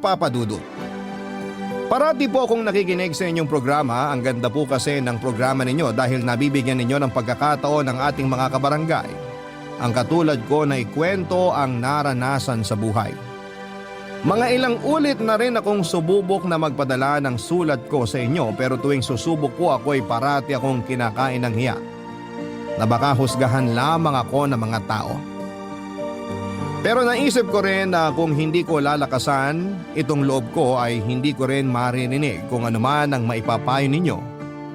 Papa Dudut. Parati po akong nakikinig sa inyong programa. Ang ganda po kasi ng programa ninyo dahil nabibigyan ninyo ng pagkakataon ng ating mga kabarangay. Ang katulad ko na ikwento ang naranasan sa buhay. Mga ilang ulit na rin akong sububok na magpadala ng sulat ko sa inyo pero tuwing susubok po ako ay parati akong kinakain ng hiya. Na baka husgahan lamang ako ng mga tao. Pero naisip ko rin na kung hindi ko lalakasan, itong loob ko ay hindi ko rin maririnig kung ano man ang maipapayo ninyo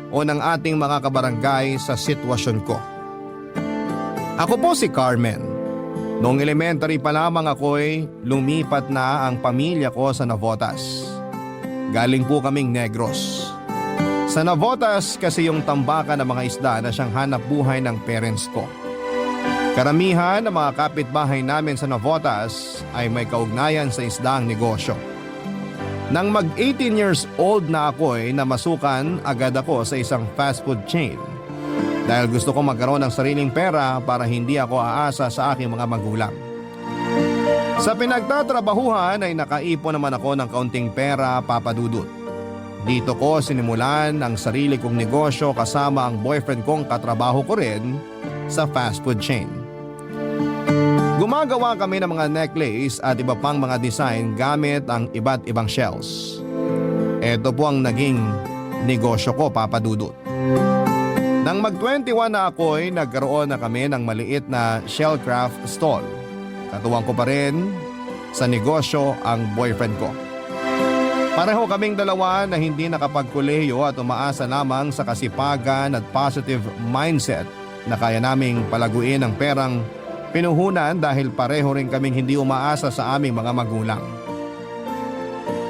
o ng ating mga kabarangay sa sitwasyon ko. Ako po si Carmen. Noong elementary pa lamang ako'y lumipat na ang pamilya ko sa Navotas. Galing po kaming Negros. Sa Navotas kasi yung tambakan ng mga isda na siyang hanap buhay ng parents ko. Karamihan ng mga kapitbahay namin sa Navotas ay may kaugnayan sa isdaang negosyo. Nang mag 18 years old na ako ay namasukan agad ako sa isang fast food chain. Dahil gusto ko magkaroon ng sariling pera para hindi ako aasa sa aking mga magulang. Sa pinagtatrabahuhan ay nakaipon naman ako ng kaunting pera, Papa Dudut. Dito ko sinimulan ang sarili kong negosyo kasama ang boyfriend kong katrabaho ko rin sa fast food chain. Gumagawa kami ng mga necklace at iba pang mga design gamit ang iba't ibang shells. Ito po ang naging negosyo ko, Papa Dudut. Nang mag-21 na ako ay nagkaroon na kami ng maliit na shellcraft stall. Katuwang ko pa rin sa negosyo ang boyfriend ko. Pareho kaming dalawa na hindi nakapagkolehiyo at umaasa lamang sa kasipagan at positive mindset na kaya naming palaguin ang perang pinuhunan dahil pareho rin kaming hindi umaasa sa aming mga magulang.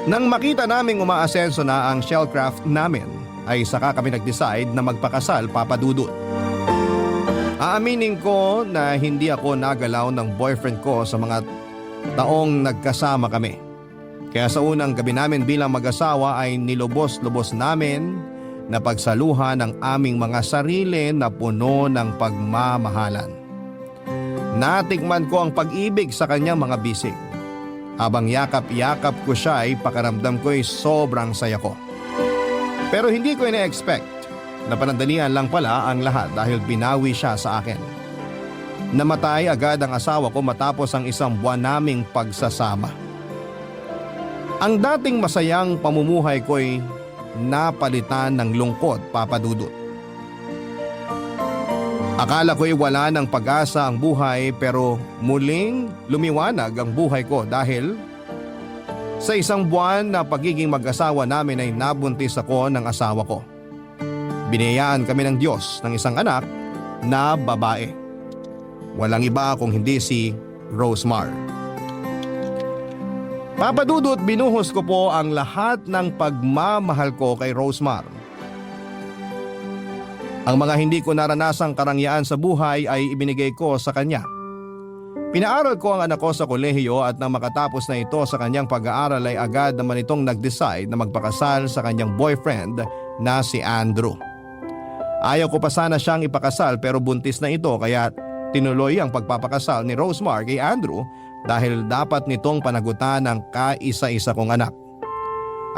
Nang makita naming umaasenso na ang shellcraft namin, ay saka kami nag-decide na magpakasal, Papa Dudut. Aaminin ko na hindi ako nagalaw ng boyfriend ko sa mga taong nagkasama kami. Kaya sa unang gabi namin bilang mag-asawa ay nilubos-lubos namin na pagsaluhan ang aming mga sarili na puno ng pagmamahalan. Natikman ko ang pag-ibig sa kanyang mga bisig. Habang yakap-yakap ko siya ay pakaramdam ko ay sobrang saya ko. Pero hindi ko ina-expect na panandalian lang pala ang lahat dahil binawi siya sa akin. Namatay agad ang asawa ko matapos ang isang buwan naming pagsasama. Ang dating masayang pamumuhay ko'y napalitan ng lungkot, Papa Dudut. Akala ko'y wala ng pag-asa ang buhay pero muling lumiwanag ang buhay ko dahil sa isang buwan na pagiging mag-asawa namin ay nabuntis ako ng asawa ko. Biniyayaan kami ng Diyos ng isang anak na babae. Walang iba kung hindi si Rosemar. Papa Dudut, binuhos ko po ang lahat ng pagmamahal ko kay Rosemar. Ang mga hindi ko naranasang karangyaan sa buhay ay ibinigay ko sa kanya. Pinaaral ko ang anak ko sa kolehiyo at nang makatapos na ito sa kanyang pag-aaral ay agad naman itong nag-decide na magpakasal sa kanyang boyfriend na si Andrew. Ayaw ko pa sana siyang ipakasal pero buntis na ito kaya tinuloy ang pagpapakasal ni Rosemar kay Andrew dahil dapat nitong panagutan ang kaisa-isa kong anak.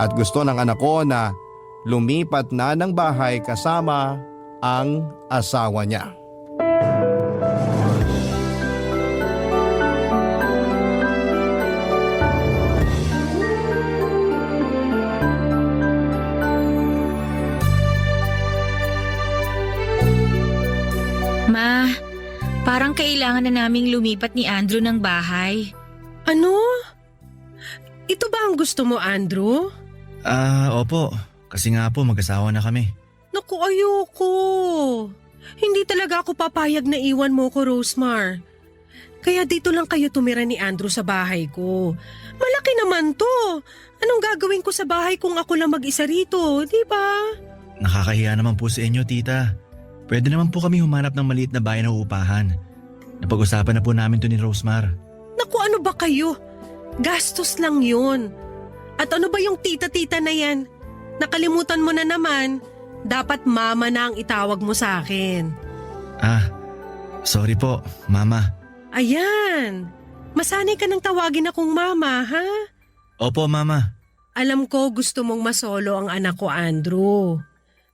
At gusto ng anak ko na lumipat na ng bahay kasama ang asawa niya. Ma, parang kailangan na naming lumipat ni Andrew ng bahay. Ano? Ito ba ang gusto mo, Andrew? Opo. Kasi nga po mag-asawa na kami. Naku, ayoko. Hindi talaga ako papayag na iwan mo ko, Rosemar. Kaya dito lang kayo tumira ni Andrew sa bahay ko. Malaki naman to. Anong gagawin ko sa bahay kung ako lang mag-isa rito, di ba? Nakakahiya naman po sa inyo, tita. Pwede naman po kami humanap ng maliit na bahay na uupahan. Napag-usapan na po namin to ni Rosemar. Naku, ano ba kayo? Gastos lang yun. At ano ba yung tita-tita na yan? Nakalimutan mo na naman. Dapat mama na ang itawag mo sa akin. Sorry po, mama. Ayan. Masanay ka nang tawagin akong mama, ha? Opo, Mama. Alam ko gusto mong masolo ang anak ko, Andrew.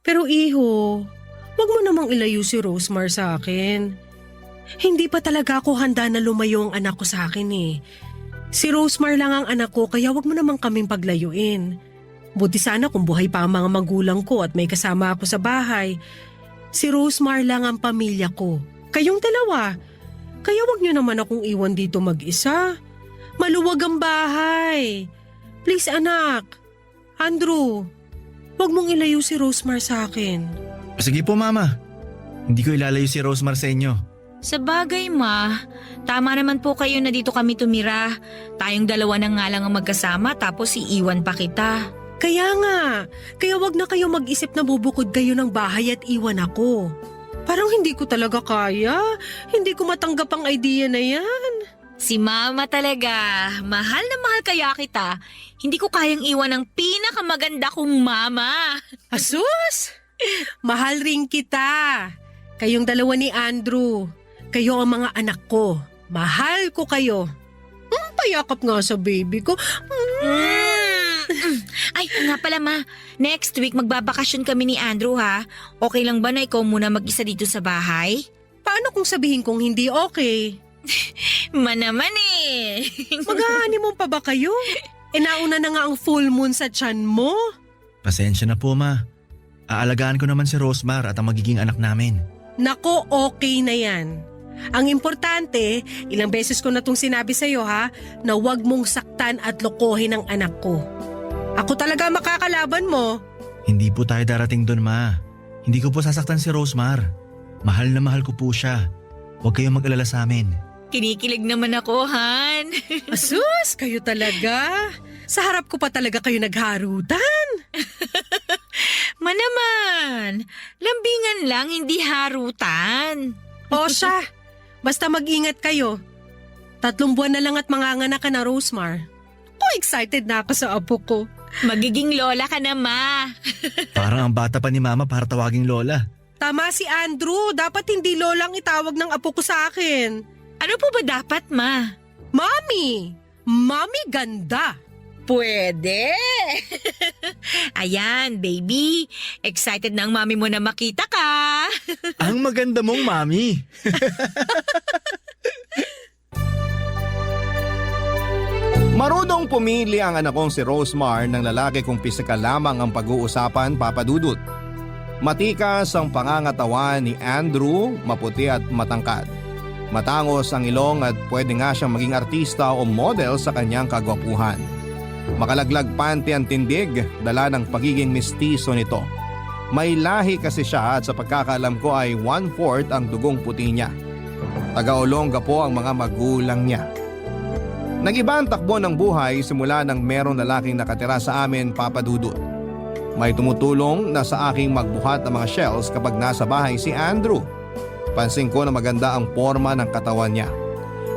Pero iho, wag mo namang ilayo si Rosemar sa akin. Hindi pa talaga ako handa na lumayo ang anak ko sa akin eh. Si Rosemar lang ang anak ko kaya wag mo namang kaming paglayuin. Buti sana kung buhay pa ang mga magulang ko at may kasama ako sa bahay. Si Rosemar lang ang pamilya ko. Kayong dalawa. Kaya wag niyo naman akong iwan dito mag-isa. Maluwag ang bahay. Please anak. Andrew, wag mong ilayo si Rosemar sa akin. Sige po, Mama. Hindi ko ilalayo si Rosemar sa inyo. Sa bagay, Ma. Tama naman po kayo na dito kami tumira. Tayong dalawa na nga lang ang magkasama tapos iiwan pa kita. Kaya nga, kaya wag na kayo mag-isip na bubukod kayo ng bahay at iwan ako. Parang hindi ko talaga kaya. Hindi ko matanggap ang idea na yan. Si Mama talaga. Mahal na mahal kaya kita. Hindi ko kayang iwan ang pinakamaganda kong mama. Asus! Mahal rin kita. Kayong dalawa ni Andrew. Kayo ang mga anak ko. Mahal ko kayo. Payakap nga sa baby ko. Ay, nga pala Ma. Next week magbabakasyon kami ni Andrew ha. Okay lang ba na ikaw muna mag-isa dito sa bahay? Paano kung sabihin kong hindi okay? Ma naman eh. Mag-honeymoon pa ba kayo? Nauna na nga ang full moon sa tiyan mo. Pasensya na po, Ma. Aalagaan ko naman si Rosemar at ang magiging anak namin. Nako, okay na yan. Ang importante, ilang beses ko na itong sinabi sa'yo ha, na huwag mong saktan at lokohin ang anak ko. Ako talaga makakalaban mo. Hindi po tayo darating doon, Ma. Hindi ko po sasaktan si Rosemar. Mahal na mahal ko po siya. Huwag kayong mag-alala sa amin. Kinikilig naman ako, Han. Asus, kayo talaga. Sa harap ko pa talaga kayo nagharutan. Ma naman. Lambingan lang, hindi harutan. O siya, basta mag-ingat kayo. 3 buwan na lang at manganganak ka na, Rosemar. Excited na ako sa apo ko. Magiging lola ka na, Ma. Parang ang bata pa ni Mama para tawaging Lola. Tama si Andrew, dapat hindi lolang itawag ng apo ko sa akin. Ano po ba dapat, Ma? Mommy! Mommy ganda! Pwede. Ayan, baby. Excited na ang mami mo na makita ka. Ang maganda mong Mami. Marunong pumili ang anak kong si Rosemar ng lalaki kung pisikal lamang ang pag-uusapan, Papa Dudut. Matikas ang pangangatawan ni Andrew, maputi at matangkad. Matangos ang ilong at pwede nga siyang maging artista o model sa kanyang kagwapuhan. Makalaglag panty ang tindig, dala ng pagiging mistiso nito. May lahi kasi siya at sa pagkakaalam ko ay 1/4 ang dugong puti niya. Taga-Olonga po ang mga magulang niya. Nag-iba ang takbo ng buhay simula nang merong lalaking nakatira sa amin, Papa Dudut. May tumutulong na sa aking magbuhat ng mga shells kapag nasa bahay si Andrew. Pansin ko na maganda ang forma ng katawan niya.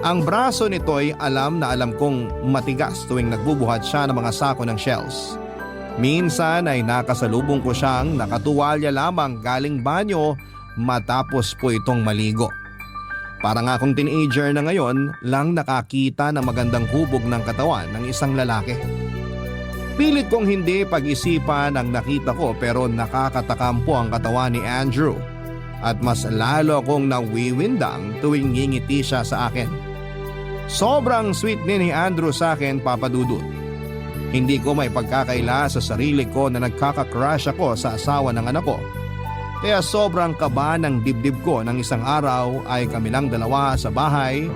Ang braso nito'y alam na alam kong matigas tuwing nagbubuhat siya ng mga sako ng shells. Minsan ay nakasalubong ko siyang nakatuwalya lamang galing banyo matapos po itong maligo. Parang akong teenager na ngayon lang nakakita ng magandang hubog ng katawan ng isang lalaki. Pilit kong hindi pag-isipan ang nakita ko pero nakakatakam po ang katawan ni Andrew. At mas lalo akong nawiwindang tuwing ngingiti siya sa akin. Sobrang sweet ni Andrew sa akin, Papa Dudut. Hindi ko may pagkakaila sa sarili ko na nagkaka-crush ako sa asawa ng anak ko. Kaya sobrang kaba ng dibdib ko ng isang araw ay kami lang dalawa sa bahay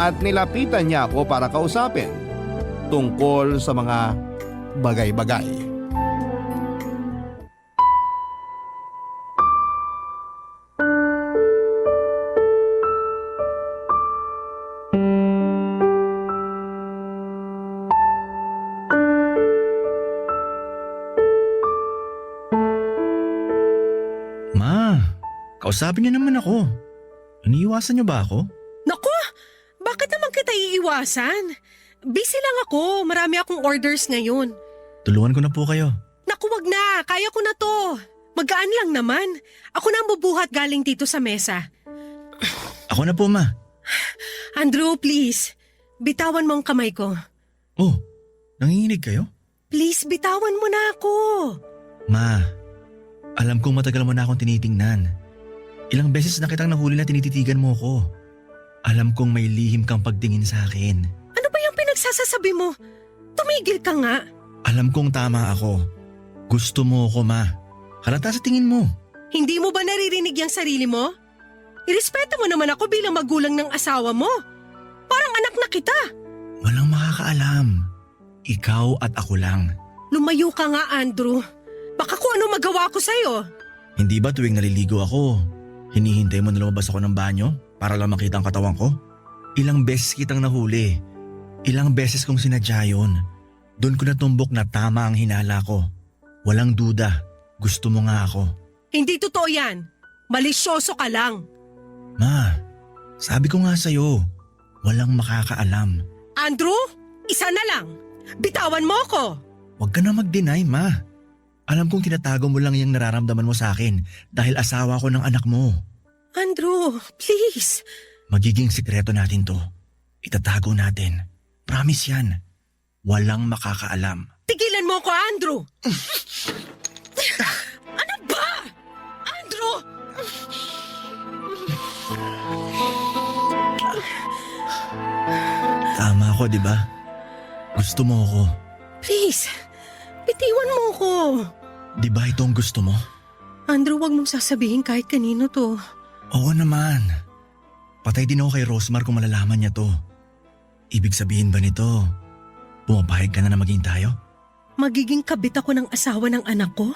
at nilapitan niya ako para kausapin tungkol sa mga bagay-bagay. Kausapin niyo naman ako. Iniiwasan niyo ba ako? Naku, bakit naman kita iiwasan? Busy lang ako, marami akong orders ngayon. Tulungan ko na po kayo. Naku, wag na, kaya ko na to. Magaan lang naman. Ako na ang bubuhat galing dito sa mesa. Ako na po, Ma. Andrew, please. Bitawan mo ang kamay ko. Oh, Nanginginig kayo? Please, bitawan mo na ako. Ma, alam kong matagal mo na akong tinitingnan. Ilang beses na kitang nahuli na tinititigan mo ko. Alam kong may lihim kang pagtingin sa akin. Ano ba yung pinagsasasabi mo? Tumigil ka nga. Alam kong tama ako. Gusto mo ko, Ma. Halata sa tingin mo. Hindi mo ba naririnig yung sarili mo? Irespeto mo naman ako bilang magulang ng asawa mo. Parang anak na kita. Walang makakaalam. Ikaw at ako lang. Lumayo ka nga, Andrew. Baka kung ano magawa ko sa'yo. Hindi ba tuwing naliligo ako, hinihintay mo na lumabas ako ng banyo para lang makita ang katawan ko? Ilang beses kitang nahuli. Ilang beses kong sinadya yun. Doon ko natumbok na tama ang hinala ko. Walang duda. Gusto mo nga ako. Hindi totoo yan. Malisyoso ka lang. Ma, sabi ko nga sa'yo, walang makakaalam. Andrew, isa na lang. Bitawan mo ko. Huwag ka na mag-deny, Ma. Alam kong tinatago mo lang yung nararamdaman mo sa akin dahil asawa ko ng anak mo. Andrew, please. Magiging sikreto natin to. Itatago natin. Promise yan. Walang makakaalam. Tigilan mo ko, Andrew. Ano ba? Andrew! Tama ako, di ba? Gusto mo ako. Please, bitiwan mo ko. Di ba ito ang gusto mo? Andrew, wag mong sasabihin kahit kanino to. Oo naman. Patay din ako kay Rosmar kung malalaman niya to. Ibig sabihin ba nito, pumapayag ka na maging tayo? Magiging kabit ako ng asawa ng anak ko?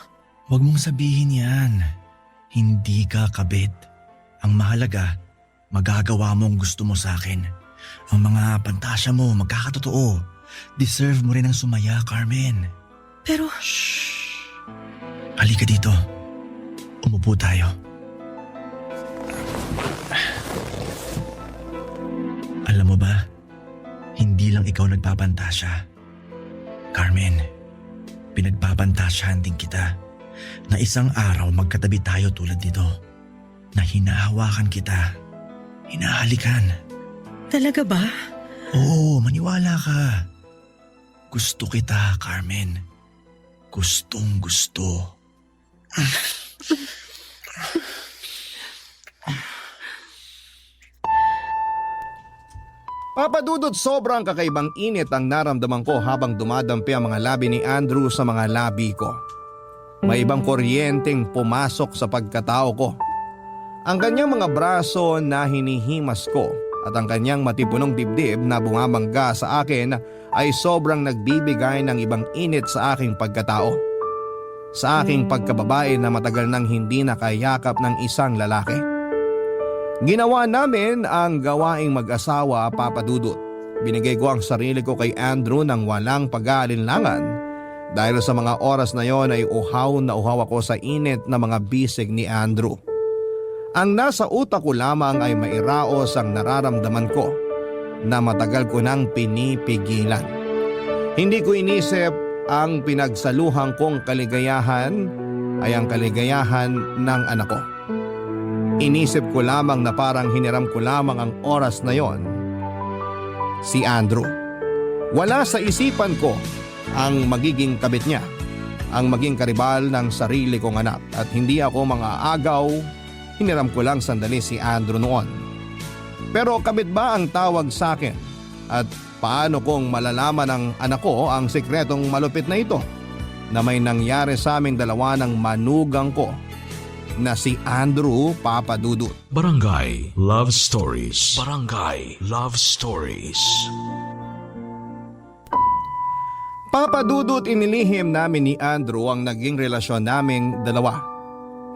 Huwag mong sabihin yan. Hindi ka kabit. Ang mahalaga, magagawa mo ang gusto mo sa akin. Ang mga pantasya mo magkakatotoo. Deserve mo rin ang sumaya, Carmen. Pero Shh! Halika dito. Umupo tayo. Alam mo ba, hindi lang ikaw nagpapantasya. Carmen, pinagpapantasyahan din kita na isang araw magkatabi tayo tulad nito. Na hinahawakan kita, hinahalikan. talaga ba? Oo, maniwala ka. Gusto kita, Carmen. Gustong gusto. Papadudot, sobrang kakaibang init ang naramdaman ko habang dumadampi ang mga labi ni Andrew sa mga labi ko. May ibang kuryenteng pumasok sa pagkatao ko. Ang kanyang mga braso na hinihimas ko at ang kanyang matipunong dibdib na bumabangga sa akin ay sobrang nagbibigay ng ibang init sa aking pagkatao. Sa aking pagkababae na matagal nang hindi nakayakap ng isang lalaki. Ginawa namin ang gawaing mag-asawa, Papa Dudut. Binigay ko ang sarili ko kay Andrew nang walang pag-aalinlangan dahil sa mga oras na yon ay uhaw na uhaw ako sa init na mga bisig ni Andrew. Ang nasa utak ko lamang ay mairaos ang nararamdaman ko na matagal ko nang pinipigilan. Hindi ko inisip ang pinagsaluhan kong kaligayahan ay ang kaligayahan ng anak ko. Inisip ko lamang na parang hiniram ko lamang ang oras na yon. Si Andrew. Wala sa isipan ko ang magiging kabit niya, ang maging karibal ng sarili kong anak at hindi ako mga agaw, hiniram ko lang sandali si Andrew noon. Pero kabit ba ang tawag sa akin at paano kong malalaman ng anak ko ang sikretong malupit na ito na may nangyari sa aming dalawa ng manugang ko na si Andrew, Papa Dudut. Barangay Love Stories. Barangay Love Stories. Papa Dudut, inilihim namin ni Andrew ang naging relasyon naming dalawa.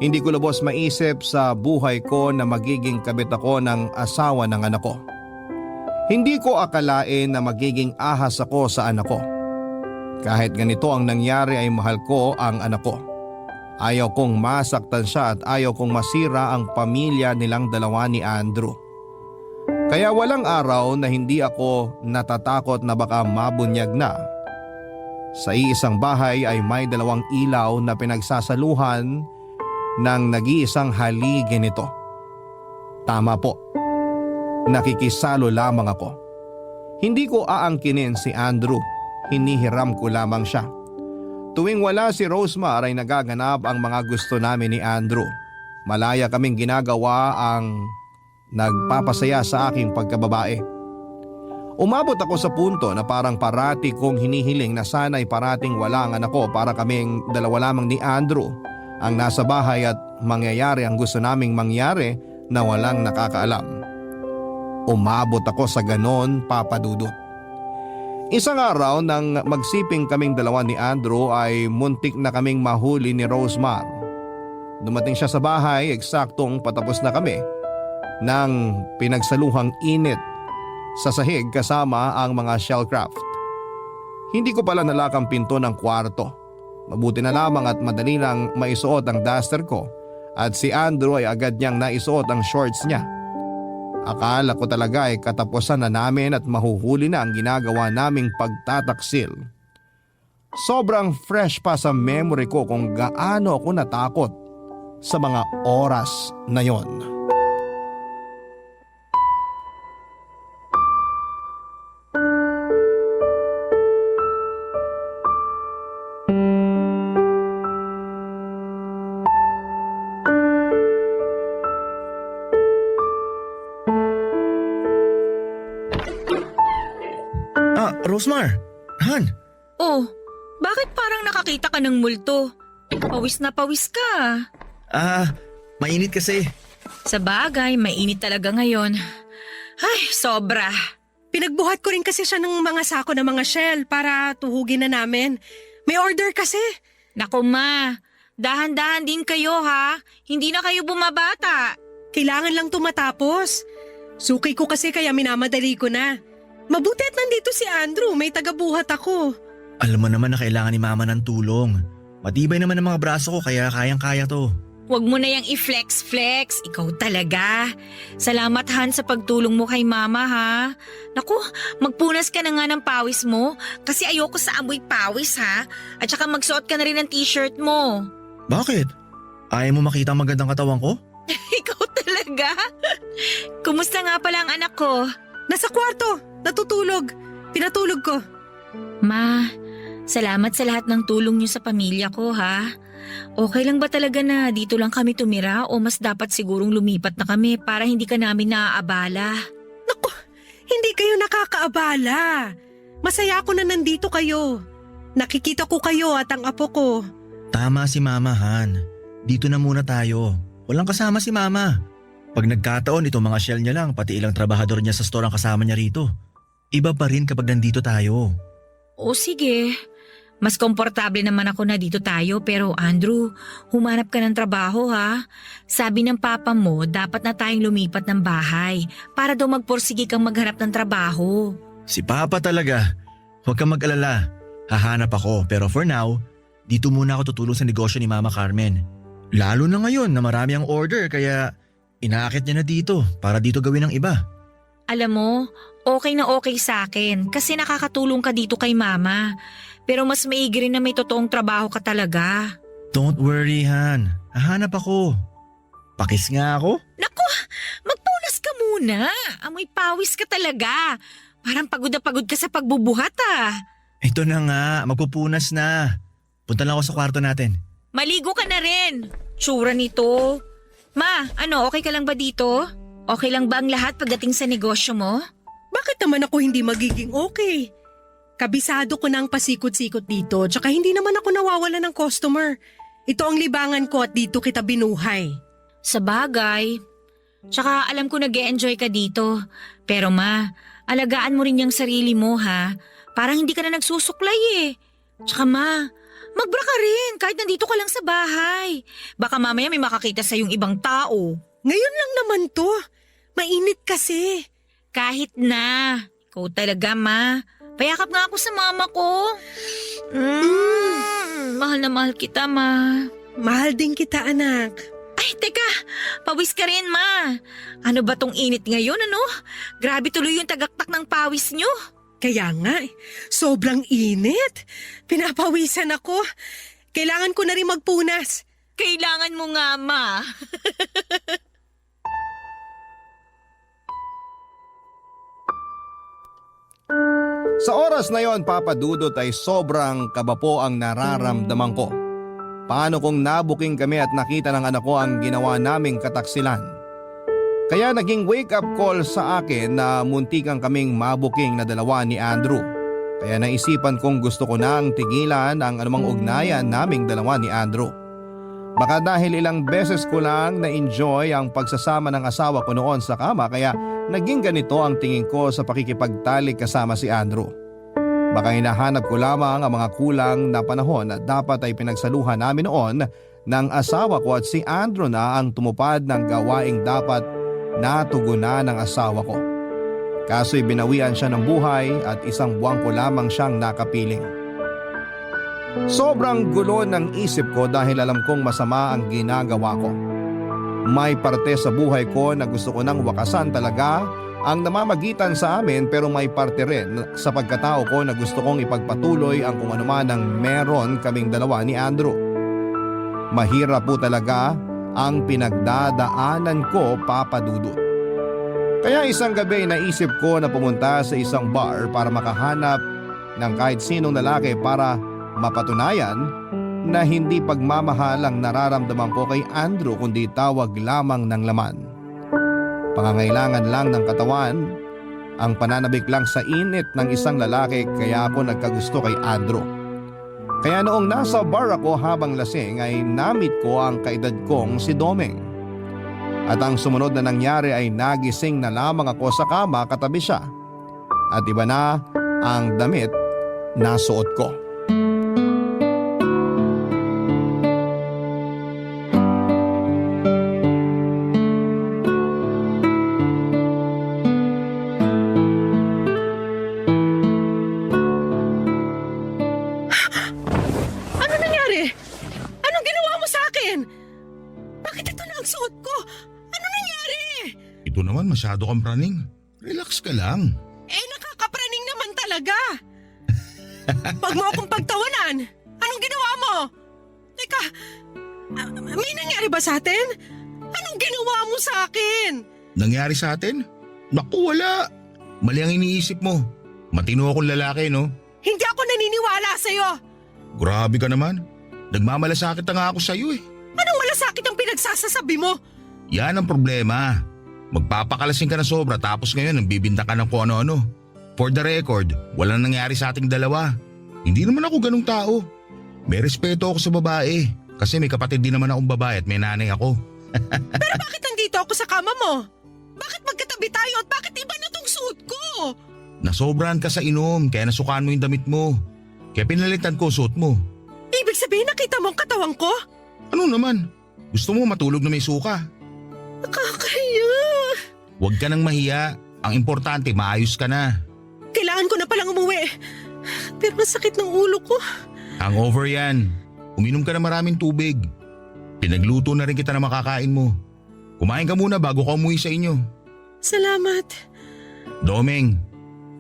Hindi ko lubos maisip sa buhay ko na magiging kabit ako ng asawa ng anak ko. Hindi ko akalain na magiging ahas ako sa anak ko. Kahit ganito ang nangyari ay mahal ko ang anak ko. Ayaw kong masaktan siya at ayaw kong masira ang pamilya nilang dalawa ni Andrew. Kaya walang araw na hindi ako natatakot na baka mabunyag na. Sa iisang bahay ay may dalawang ilaw na pinagsasaluhan ng nag-iisang haligi nito. Tama po, nakikisalo lamang ako. Hindi ko aangkinin si Andrew. hinihiram ko lamang siya. Tuwing wala si Rosemar ay nagaganap ang mga gusto namin ni Andrew. Malaya kaming ginagawa ang nagpapasaya sa aking pagkababae. Umabot ako sa punto na parang parati kong hinihiling na sana'y parating wala ang anak ko para kaming dalawa lamang ni Andrew ang nasa bahay at mangyayari ang gusto naming mangyari na walang nakakaalam. Umabot ako sa ganon, Papa Dudut. Isang araw nang magsiping kaming dalawa ni Andrew ay muntik na kaming mahuli ni Rosemar. Dumating siya sa bahay eksaktong patapos na kami ng pinagsaluhang init sa sahig kasama ang mga shellcraft. Hindi ko pala nalakang pinto ng kwarto. Mabuti na lamang at madali lang maisuot ang duster ko at si Andrew ay agad niyang naisuot ang shorts niya. Akala ko talaga ay katapusan na namin at mahuhuli na ang ginagawa naming pagtataksil. Sobrang fresh pa sa memory ko kung gaano ako natakot sa mga oras na yon. Rosemar! Han! Oh, bakit parang nakakita ka ng multo? Pawis na pawis ka. Mainit kasi. Sa bagay, mainit talaga ngayon. Ay, sobra. Pinagbuhat ko rin kasi siya ng mga sako ng mga shell para tuhugin na namin. May order kasi. Naku ma, dahan-dahan din kayo ha. Hindi na kayo bumabata. Kailangan lang tumatapos. Suki ko kasi kaya minamadali ko na. Mabuti at nandito si Andrew, may tagabuhat ako. Alam mo naman na kailangan ni Mama ng tulong. Matibay naman ang mga braso ko kaya kayang-kaya to. Huwag mo na yang i-flex-flex. Ikaw talaga. Salamat Han sa pagtulong mo kay Mama ha. Naku, magpunas ka na nga ng pawis mo kasi ayoko sa amoy pawis ha. At saka magsuot ka na rin ng t-shirt mo. Bakit? Ayaw mo makita ang magandang katawan ko? Ikaw talaga? Kumusta nga pala ang anak ko? Nasa kwarto, natutulog. Pinatulog ko. Ma, salamat sa lahat ng tulong niyo sa pamilya ko ha. Okay lang ba talaga na dito lang kami tumira o mas dapat sigurong lumipat na kami para hindi ka namin naaabala? Naku, hindi kayo nakakaabala. Masaya ako na nandito kayo. Nakikita ko kayo at ang apo ko. Tama si Mama, Han. Dito na muna tayo. Walang kasama si Mama. Pag nagkataon itong mga shell niya lang pati ilang trabahador niya sa store ang kasama niya rito. Iba pa rin kapag nandito tayo. O sige, mas komportable naman ako na dito tayo pero Andrew, humanap ka ng trabaho ha. Sabi ng papa mo dapat na tayong lumipat ng bahay para daw magporsige kang maghanap ng trabaho. Si Papa talaga. Huwag kang mag-alala. Hahanap ako pero for now, dito muna ako tutulong sa negosyo ni Mama Carmen. Lalo na ngayon na marami ang order kaya inaakit niya na dito para dito gawin ang iba. Alam mo, okay na okay sa akin kasi nakakatulong ka dito kay Mama. Pero mas maigi rin na may totoong trabaho ka talaga. Don't worry, Han. Hahanap ako. Pakis nga ako. Naku, magpunas ka muna. Amoy pawis ka talaga. Parang pagod na pagod ka sa pagbubuhat ah. Ito na nga, magpupunas na. Punta lang ako sa kwarto natin. Maligo ka na rin. Tsura nito. Ma, ano, okay ka lang ba dito? Okay lang ba ang lahat pagdating sa negosyo mo? Bakit naman ako hindi magiging okay? Kabisado ko na ang pasikot-sikot dito tsaka hindi naman ako nawawala ng customer. Ito ang libangan ko at dito kita binuhay. Sa bagay. Tsaka alam ko nag-e-enjoy ka dito. Pero ma, alagaan mo rin yung sarili mo ha. Parang hindi ka na nagsusuklay eh. Tsaka ma, magbra ka rin kahit nandito ka lang sa bahay. Baka mamaya may makakita sa yung ibang tao. Ngayon lang naman to. Mainit kasi. Kahit na. Ikaw talaga ma. Payakap nga ako sa mama ko. Mahal na mahal kita ma. Mahal din kita anak. Ay, teka. Pawis ka rin ma. Ano ba tong init ngayon ano? Grabe tuloy yung tagaktak ng pawis nyo. Kaya nga, sobrang init. Pinapawisan ako. Kailangan ko na rin magpunas. Kailangan mo nga ma. Sa oras na yon, Papa Dudut, ay sobrang kaba po ang nararamdaman ko. Paano kung nabuking kami at nakita ng anak ko ang ginawa naming kataksilan? Kaya naging wake-up call sa akin na muntikan kaming mabuking na dalawa ni Andrew. Kaya naisipan kong gusto ko nang tigilan ang anumang ugnayan naming dalawa ni Andrew. Baka dahil ilang beses ko lang na-enjoy ang pagsasama ng asawa ko noon sa kama, kaya naging ganito ang tingin ko sa pakikipagtalik kasama si Andrew. Baka hinahanap ko lamang ang mga kulang na panahon na dapat ay pinagsaluhan namin noon ng asawa ko, at si Andrew na ang tumupad ng gawaing dapat natugunan ng asawa ko. Kaso'y binawian siya ng buhay at 1 buwan ko lamang siyang nakapiling. Sobrang gulo ng isip ko dahil alam kong masama ang ginagawa ko. May parte sa buhay ko na gusto ko nang wakasan talaga ang namamagitan sa amin, pero may parte rin sa pagkatao ko na gusto kong ipagpatuloy ang kung anuman ang meron kaming dalawa ni Andrew. Mahirap po talaga ang pinagdadaanan ko, Papa Dudut. Kaya isang gabi naisip ko na pumunta sa isang bar para makahanap ng kahit sinong lalaki para mapatunayan na hindi pagmamahal ang nararamdaman ko kay Andrew, kundi tawag lamang ng laman. Pangangailangan lang ng katawan, ang pananabik lang sa init ng isang lalaki, kaya ako nagkagusto kay Andrew. Kaya noong nasa bar ako habang lasing ay namit ko ang kaedad kong si Domeng. At ang sumunod na nangyari ay nagising na lamang ako sa kama katabi siya. At iba na ang damit na suot ko. Ano nangyari? Anong ginawa mo sa akin? Bakit ito na ang suot ko? Ano nangyari? Ito naman masyado kang praning. Relax ka lang. Nakakapraning naman talaga. Pag mo akong pagtawanan, anong ginawa mo? Teka, may nangyari ba sa atin? Anong ginawa mo sa akin? Nangyari sa atin? Naku, wala. Mali ang iniisip mo. Matino akong lalaki, no? Hindi ako naniniwala sa'yo. Grabe ka naman. Nagmamalasakit na nga ako sa'yo eh. Anong malasakit ang pinagsasasabi mo? Yan ang problema. Magpapakalasing ka na sobra tapos ngayon nagbibinta ka ng kung ano-ano. For the record, walang nangyari sa ating dalawa. Hindi naman ako ganung tao. May respeto ako sa babae kasi may kapatid din naman akong babae at may nanay ako. Pero bakit nandito ako sa kama mo? Bakit magkatabi tayo at bakit iba na tong suot ko? Nasobrahan ka sa inom kaya nasukaan mo yung damit mo. Kaya pinalitan ko suot mo. Ibig sabihin nakita mo ang katawan ko? Ano naman? Gusto mo matulog na may suka? Nakakahiya. Huwag ka nang mahiya. Ang importante, maayos ka na. Kailangan ko na palang umuwi. Pero masakit ng ulo ko. Hangover yan. Uminom ka na maraming tubig. Pinagluto na rin kita na makakain mo. Kumain ka muna bago ka umuwi sa inyo. Salamat. Domeng.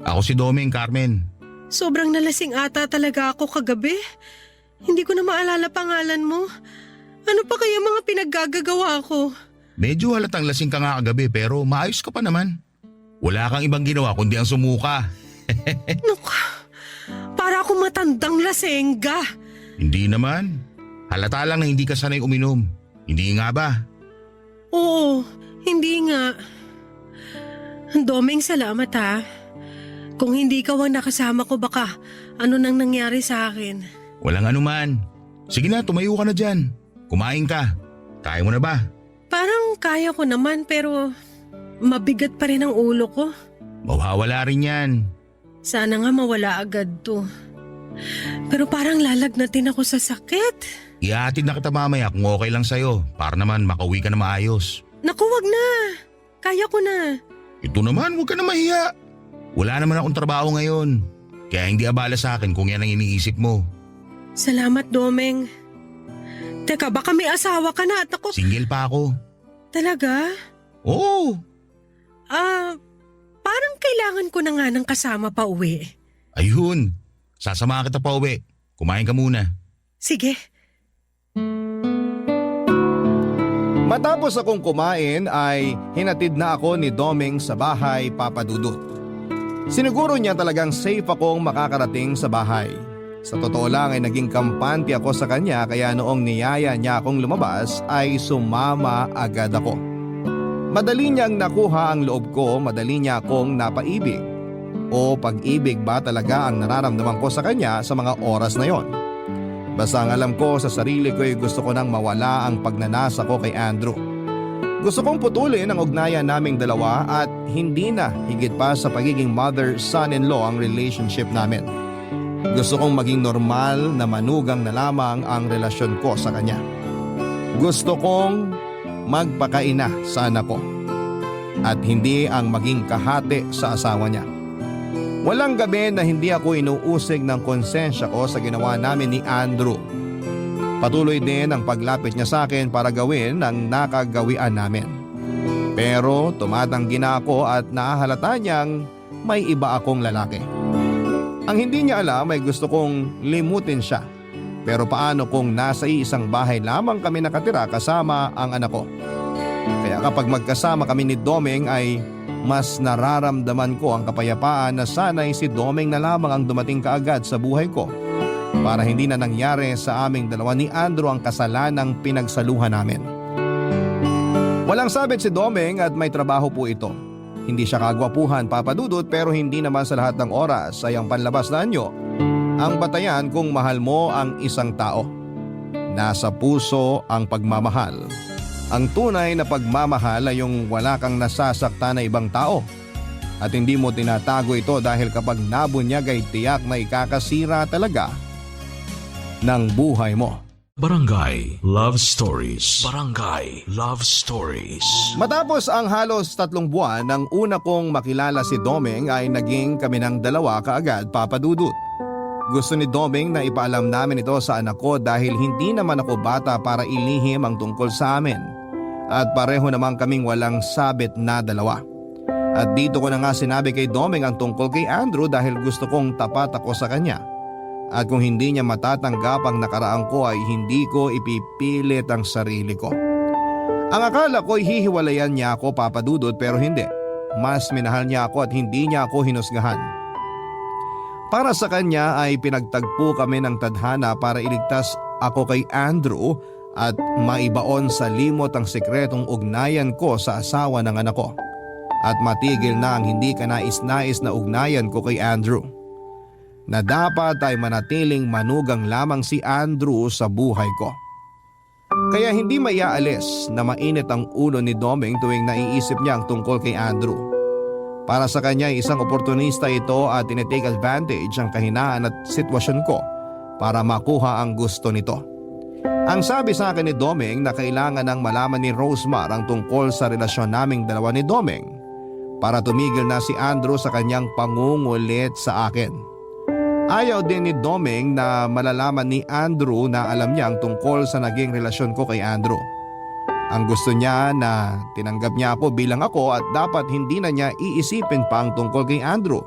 Ako si Domeng, Carmen. Sobrang nalasing ata talaga ako kagabi. Hindi ko na maalala pangalan mo. Ano pa kaya mga pinaggagawa ko? Medyo halatang lasing ka nga kagabi pero maayos ka pa naman. Wala kang ibang ginawa kundi ang sumuka. Naku, para akong matandang lasengga. Hindi naman. Halata lang na hindi ka sanay uminom. Hindi nga ba? Oo, hindi nga. Domeng, salamat ha. Kung hindi ka ang nakasama ko, baka ano nang nangyari sa akin. Walang anuman. Sige na, tumayo ka na dyan. Kumain ka. Kaya mo na ba? Parang kaya ko naman pero mabigat pa rin ang ulo ko. Mawawala rin yan. Sana nga mawala agad to. Pero parang lalagnatin ako sa sakit. Ihatid na kita mamaya kung okay lang sa'yo para naman makauwi ka na maayos. Naku, wag na. Kaya ko na. Ito naman, huwag ka na mahiya. Wala naman akong trabaho ngayon. Kaya hindi abala sa akin kung yan ang iniisip mo. Salamat, Domeng. Teka, baka may asawa ka na at ako... Single pa ako. Talaga? Oo. Parang kailangan ko na nga ng kasama pa uwi. Ayun. Sasamahan kita pa uwi. Kumain ka muna. Sige. Matapos akong kumain ay hinatid na ako ni Domeng sa bahay, Papa Dudut. Siniguro niya talagang safe akong makakarating sa bahay. Sa totoo lang ay naging kampante ako sa kanya kaya noong niyaya niya akong lumabas ay sumama agad ako. Madali niyang nakuha ang loob ko, madali niya akong napaibig. O pag-ibig ba talaga ang nararamdaman ko sa kanya sa mga oras na yon? Basta ang alam ko sa sarili ko ay gusto ko nang mawala ang pagnanasa ko kay Andrew. Gusto kong putulin ang ugnayan naming dalawa at hindi na higit pa sa pagiging mother-son-in-law ang relationship namin. Gusto kong maging normal na manugang na lamang ang relasyon ko sa kanya. Gusto kong magpakaina sa anak ko at hindi ang maging kahati sa asawa niya. Walang gabi na hindi ako inuusig ng konsensya ko sa ginawa namin ni Andrew. Patuloy din ang paglapit niya sa akin para gawin ang nakagawian namin. Pero tumatanggi na ako at nahahalata niyang may iba akong lalaki. Ang hindi niya alam ay gusto kong limutin siya. Pero paano kung nasa isang bahay lamang kami nakatira kasama ang anak ko? Kaya kapag magkasama kami ni Domeng ay mas nararamdaman ko ang kapayapaan na sana'y si Domeng na lamang ang dumating kaagad sa buhay ko para hindi na nangyari sa aming dalawa ni Andrew ang kasalanang pinagsaluhan namin. Walang sabit si Domeng at may trabaho po ito. Hindi siya kagwapuhan, Papa Dudut, pero hindi naman sa lahat ng oras ay ang panlabas na anyo ang batayan kung mahal mo ang isang tao. Nasa puso ang pagmamahal. Ang tunay na pagmamahal ay yung wala kang nasasakta na ibang tao at hindi mo tinatago ito dahil kapag nabunyag ay tiyak na ikakasira talaga ng buhay mo. Barangay Love Stories. Barangay Love Stories. Matapos ang halos 3 buwan nang una kong makilala si Domeng ay naging kami ng dalawa kaagad, Papa Dudut. Gusto ni Domeng na ipaalam namin ito sa anak ko dahil hindi naman ako bata para ilihim ang tungkol sa amin. At pareho naman kaming walang sabit na dalawa. At dito ko na nga sinabi kay Domeng ang tungkol kay Andrew dahil gusto kong tapat ako sa kanya. At kung hindi niya matatanggap ang nakaraan ko ay hindi ko ipipilit ang sarili ko. Ang akala ko ay hihiwalayan niya ako, Papa Dudut, pero hindi. Mas minahal niya ako at hindi niya ako hinusgahan. Para sa kanya ay pinagtagpo kami ng tadhana para iligtas ako kay Andrew at maibaon sa limot ang sikretong ugnayan ko sa asawa ng anak ko. At matigil na ang hindi kanais-nais na ugnayan ko kay Andrew. Na dapat ay manatiling manugang lamang si Andrew sa buhay ko. Kaya hindi maiaalis na mainit ang ulo ni Domeng tuwing naiisip niya ang tungkol kay Andrew. Para sa kanya isang oportunista ito at tinitake advantage ang kahinaan at sitwasyon ko para makuha ang gusto nito. Ang sabi sa akin ni Domeng na kailangan nang malaman ni Rosemar ang tungkol sa relasyon naming dalawa ni Domeng para tumigil na si Andrew sa kanyang pangungulit sa akin. Ayaw din ni Domeng na malalaman ni Andrew na alam niya ang tungkol sa naging relasyon ko kay Andrew. Ang gusto niya na tinanggap niya ako bilang ako at dapat hindi na niya iisipin pa ang tungkol kay Andrew.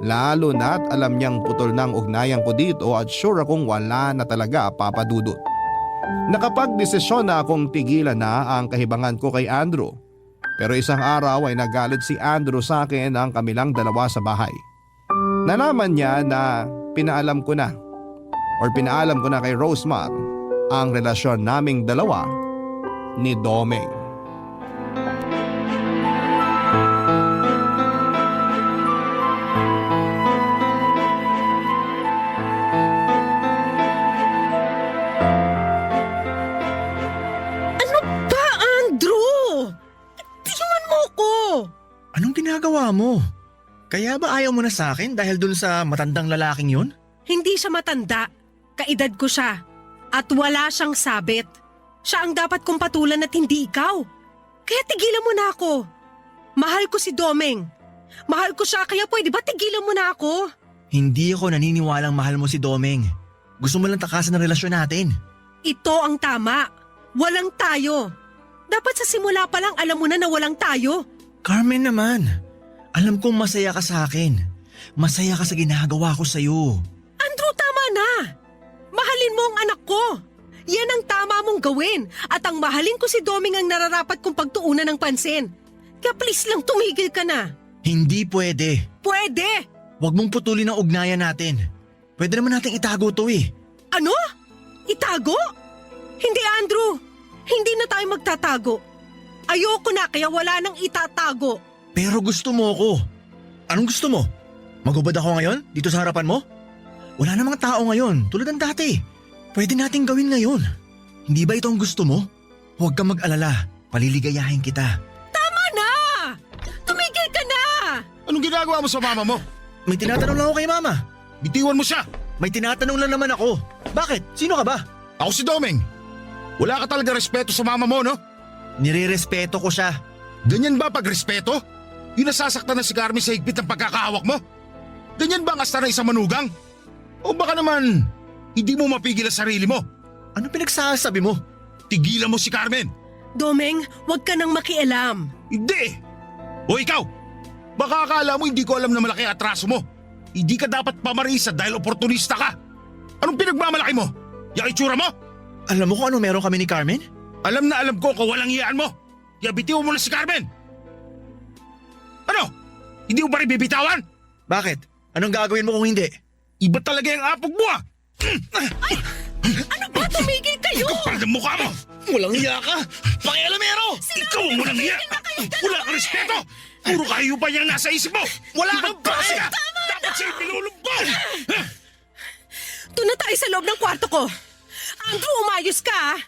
Lalo na't alam niyang putol na ang ugnayan ko dito at sure akong wala na talaga, Papa Dudut. Nakapagdesisyon na akong tigilan na ang kahibangan ko kay Andrew. Pero isang araw ay nagalit si Andrew sa akin ang kamilang dalawa sa bahay. Nalaman niya na pinaalam ko na kay Rosemar ang relasyon naming dalawa ni Domeng. Anong ginagawa mo? Kaya ba ayaw mo na sa akin dahil dun sa matandang lalaking yun? Hindi siya matanda. Kaedad ko siya. At wala siyang sabit. Siya ang dapat kong patulan at hindi ikaw. Kaya tigilan mo na ako. Mahal ko si Domeng. Mahal ko siya kaya pwede ba tigilan mo na ako? Hindi ako naniniwalang mahal mo si Domeng. Gusto mo lang takasan ang relasyon natin. Ito ang tama. Walang tayo. Dapat sa simula pa lang alam mo na walang tayo. Carmen naman, alam kong masaya ka sa akin. Masaya ka sa ginagawa ko sa'yo. Andrew, tama na. Mahalin mo ang anak ko. Yan ang tama mong gawin. At ang mahalin ko si Domeng ang nararapat kong pagtuunan ng pansin. Kaya please lang tumigil ka na. Hindi pwede. Pwede! Huwag mong putulin ang ugnayan natin. Pwede naman nating itago to eh. Ano? Itago? Hindi, Andrew. Hindi na tayo magtatago. Ayoko na kaya wala nang itatago. Pero gusto mo ako. Anong gusto mo? Magubad ako ngayon? Dito sa harapan mo? Wala namang tao ngayon, tulad ng dati. Pwede nating gawin ngayon. Hindi ba ito ang gusto mo? Huwag kang mag-alala. Paliligayahin kita. Tama na! Tumigil ka na! Anong ginagawa mo sa mama mo? May tinatanong lang ako kay Mama. Bitiwan mo siya! May tinatanong lang naman ako. Bakit? Sino ka ba? Ako si Domeng. Wala ka talaga respeto sa mama mo, no? Nire-respeto ko siya. Ganyan ba pag respeto? Yung nasasaktan na si Carmen sa higpit ng pagkakahawak mo? Ganyan ba ang asta na isang manugang? O baka naman, hindi mo mapigil ang sarili mo? Ano pinagsasabi mo? Tigilan mo si Carmen! Domeng, huwag ka nang makialam. Hindi! O ikaw! Baka akala mo hindi ko alam na malaki ang atraso mo. Hindi ka dapat pamarisa dahil oportunista ka. Anong pinagmamalaki mo? Yung itsura mo? Alam mo kung ano meron kami ni Carmen? Alam na alam ko kung walang iyaan mo. Kaya bitiwan mo na si Carmen. Ano? Hindi mo ba rin bibitawan? Bakit? Anong gagawin mo kung hindi? Iba talaga yung apog mo ah! Ano ba? Tumigil kayo! Kapal ng mukha mo! Walang iya ka! Pakialamero! Ikaw ang walang iya! Wala kang respeto! Puro kahiyupan yung nasa isip mo! Wala kang klase ka! Dapat sa'yo pinulubog! Doon na tayo sa loob ng kwarto ko. Andrew, umayos ka ah.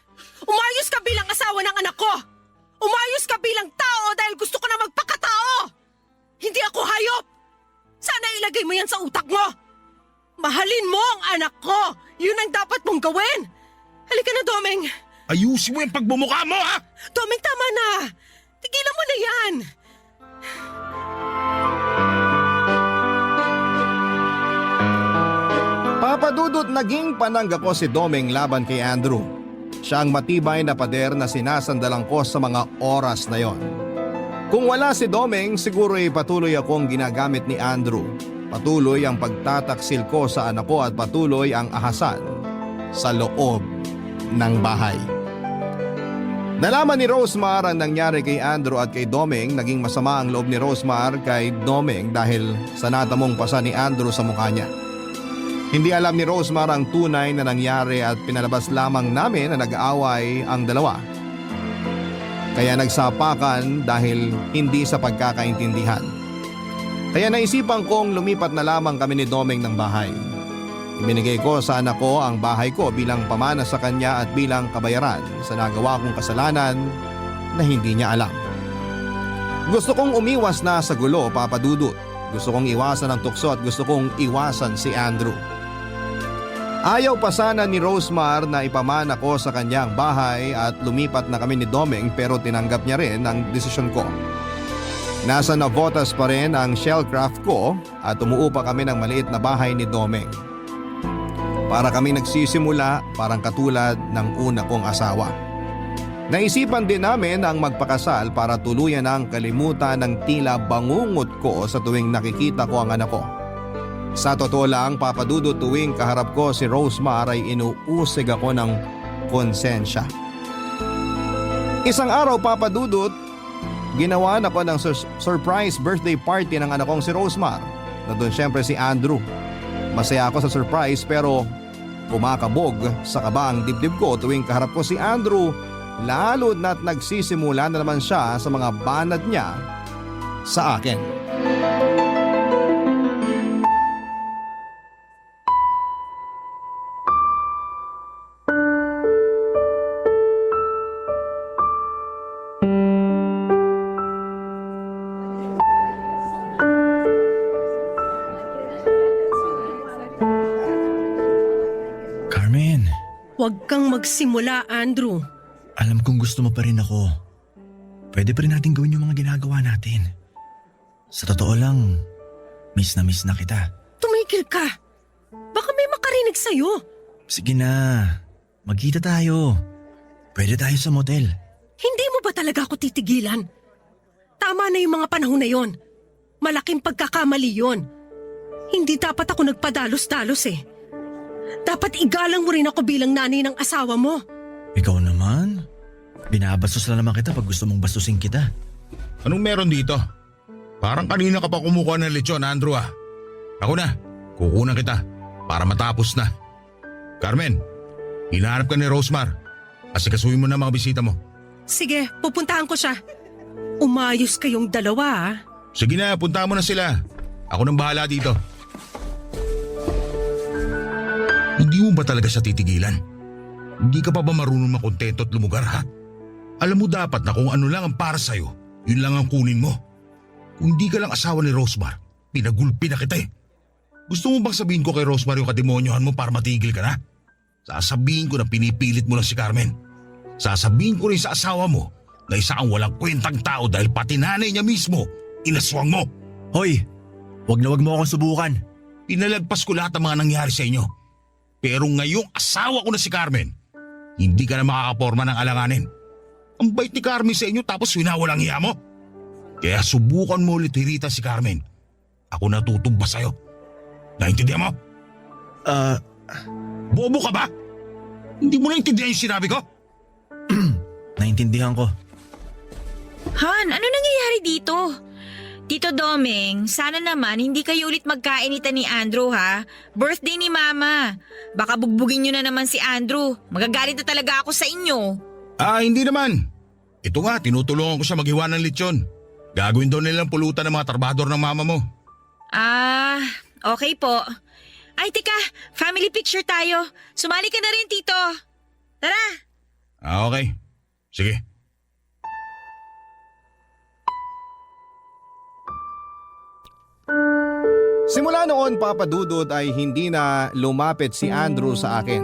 Umayos ka bilang asawa ng anak ko. Umayos ka bilang tao dahil gusto ko na magpakatao. Hindi ako hayop. Sana ilagay mo yan sa utak mo. Mahalin mo ang anak ko. Yun ang dapat mong gawin. Halika na, Domeng. Ayusin mo yung pagbumukha mo ha! Domeng, tama na. Tigilan mo na yan. Papadudot naging panangga ko si Domeng laban kay Andrew. Siya ang matibay na pader na sinasandalan ko sa mga oras na yon. Kung wala si Domeng, siguro ay patuloy akong ginagamit ni Andrew. Patuloy ang pagtataksil ko sa anak ko at patuloy ang ahasan sa loob ng bahay. Nalaman ni Rosemar ang nangyari kay Andrew at kay Domeng. Naging masama ang loob ni Rosemar kay Domeng dahil sa natamong pasa ni Andrew sa mukha niya. Hindi alam ni Rosemar ang tunay na nangyari at pinalabas lamang namin na nag-aaway ang dalawa. Kaya nagsapakan dahil hindi sa pagkakaintindihan. Kaya naisipan kong lumipat na lamang kami ni Domeng ng bahay. Ibinigay ko sa anak ko ang bahay ko bilang pamana sa kanya at bilang kabayaran sa nagawa kong kasalanan na hindi niya alam. Gusto kong umiwas na sa gulo, Papa Dudut. Gusto kong iwasan ang tukso at gusto kong iwasan si Andrew. Ayaw pa sana ni Rosemar na ipamana ko sa kanyang bahay at lumipat na kami ni Domeng pero tinanggap niya rin ang desisyon ko. Nasa Navotas pa rin ang shellcraft ko at umuupa kami ng maliit na bahay ni Domeng. Para kami nagsisimula parang katulad ng una kong asawa. Naisipan din namin ang magpakasal para tuluyan ang kalimutan ng tila bangungot ko sa tuwing nakikita ko ang anak ko. Sa totoo lang, Papa Dudut, tuwing kaharap ko si Rosemar ay inuusig ako ng konsensya. Isang araw, Papa Dudut, ginawa ako ng surprise birthday party ng anak kong si Rosemar. Na doon syempre si Andrew. Masaya ako sa surprise pero kumakabog sa kaba ang dibdib ko tuwing kaharap ko si Andrew. Lalo na't nagsisimula na naman siya sa mga banat niya sa akin. Carmen, Huwag kang magsimula, Andrew. alam kong gusto mo pa rin ako. Pwede pa rin natin gawin yung mga ginagawa natin. Sa totoo lang, miss na kita. Tumigil ka. Baka may makarinig sa'yo. Sige na, magkita tayo. Pwede tayo sa motel. Hindi mo ba talaga ako titigilan? Tama na yung mga panahon na yon. Malaking pagkakamali yon. Hindi dapat ako nagpadalos-dalos eh. Dapat igalang mo rin ako bilang nanay ng asawa mo. Ikaw naman? Binabastos na naman kita pag gusto mong bastusin kita. Anong meron dito? Parang kanina ka pa kumukuha ng lechon, Andrew ah. Ako na, kukunan kita para matapos na. Carmen, hinahanap ka ni Rosemar. Asikasuhin mo na mga bisita mo. Sige, pupuntahan ko siya. Umayos kayong dalawa ah. Sige na, punta mo na sila. Ako nang bahala dito. Hindi mo ba talaga siya titigilan? Hindi ka pa ba marunong makontento at lumugar ha? Alam mo dapat na kung ano lang ang para sa'yo, yun lang ang kunin mo. Kung hindi ka lang asawa ni Rosemar, pinagulpi na kita eh. Gusto mo bang sabihin ko kay Rosemar yung kademonyohan mo para matigil ka na? Sasabihin ko na pinipilit mo lang si Carmen. Sasabihin ko rin sa asawa mo na isa kang walang kwentang tao dahil pati nanay niya mismo, inaswang mo. Hoy, wag mo akong subukan. Pinalagpas ko lahat ng mga nangyari sa inyo. Pero ngayong asawa ko na si Carmen, hindi ka na makakaporma ng alanganin. Ang bait ni Carmen sa inyo tapos winawalang hiya mo. Kaya subukan mo ulit hirita si Carmen. Ako natutumba sa'yo. Naintindihan mo? Bobo ka ba? Hindi mo naintindihan yung sinabi ko? Naintindihan ko. Han, ano nangyayari dito? Tito Domeng, sana naman hindi kayo ulit magkainitan ni Andrew ha. Birthday ni Mama. Baka bugbugin nyo na naman si Andrew. Magagalit na talaga ako sa inyo. Hindi naman. Ito nga, tinutulungan ko siya maghiwa ng lechon. Gagawin daw nilang pulutan ng mga trabador ng mama mo. Okay po. Ay, teka, family picture tayo. Sumali ka na rin, Tito. Tara. Okay. Sige. Simula noon, Papa Dudut, ay hindi na lumapit si Andrew sa akin.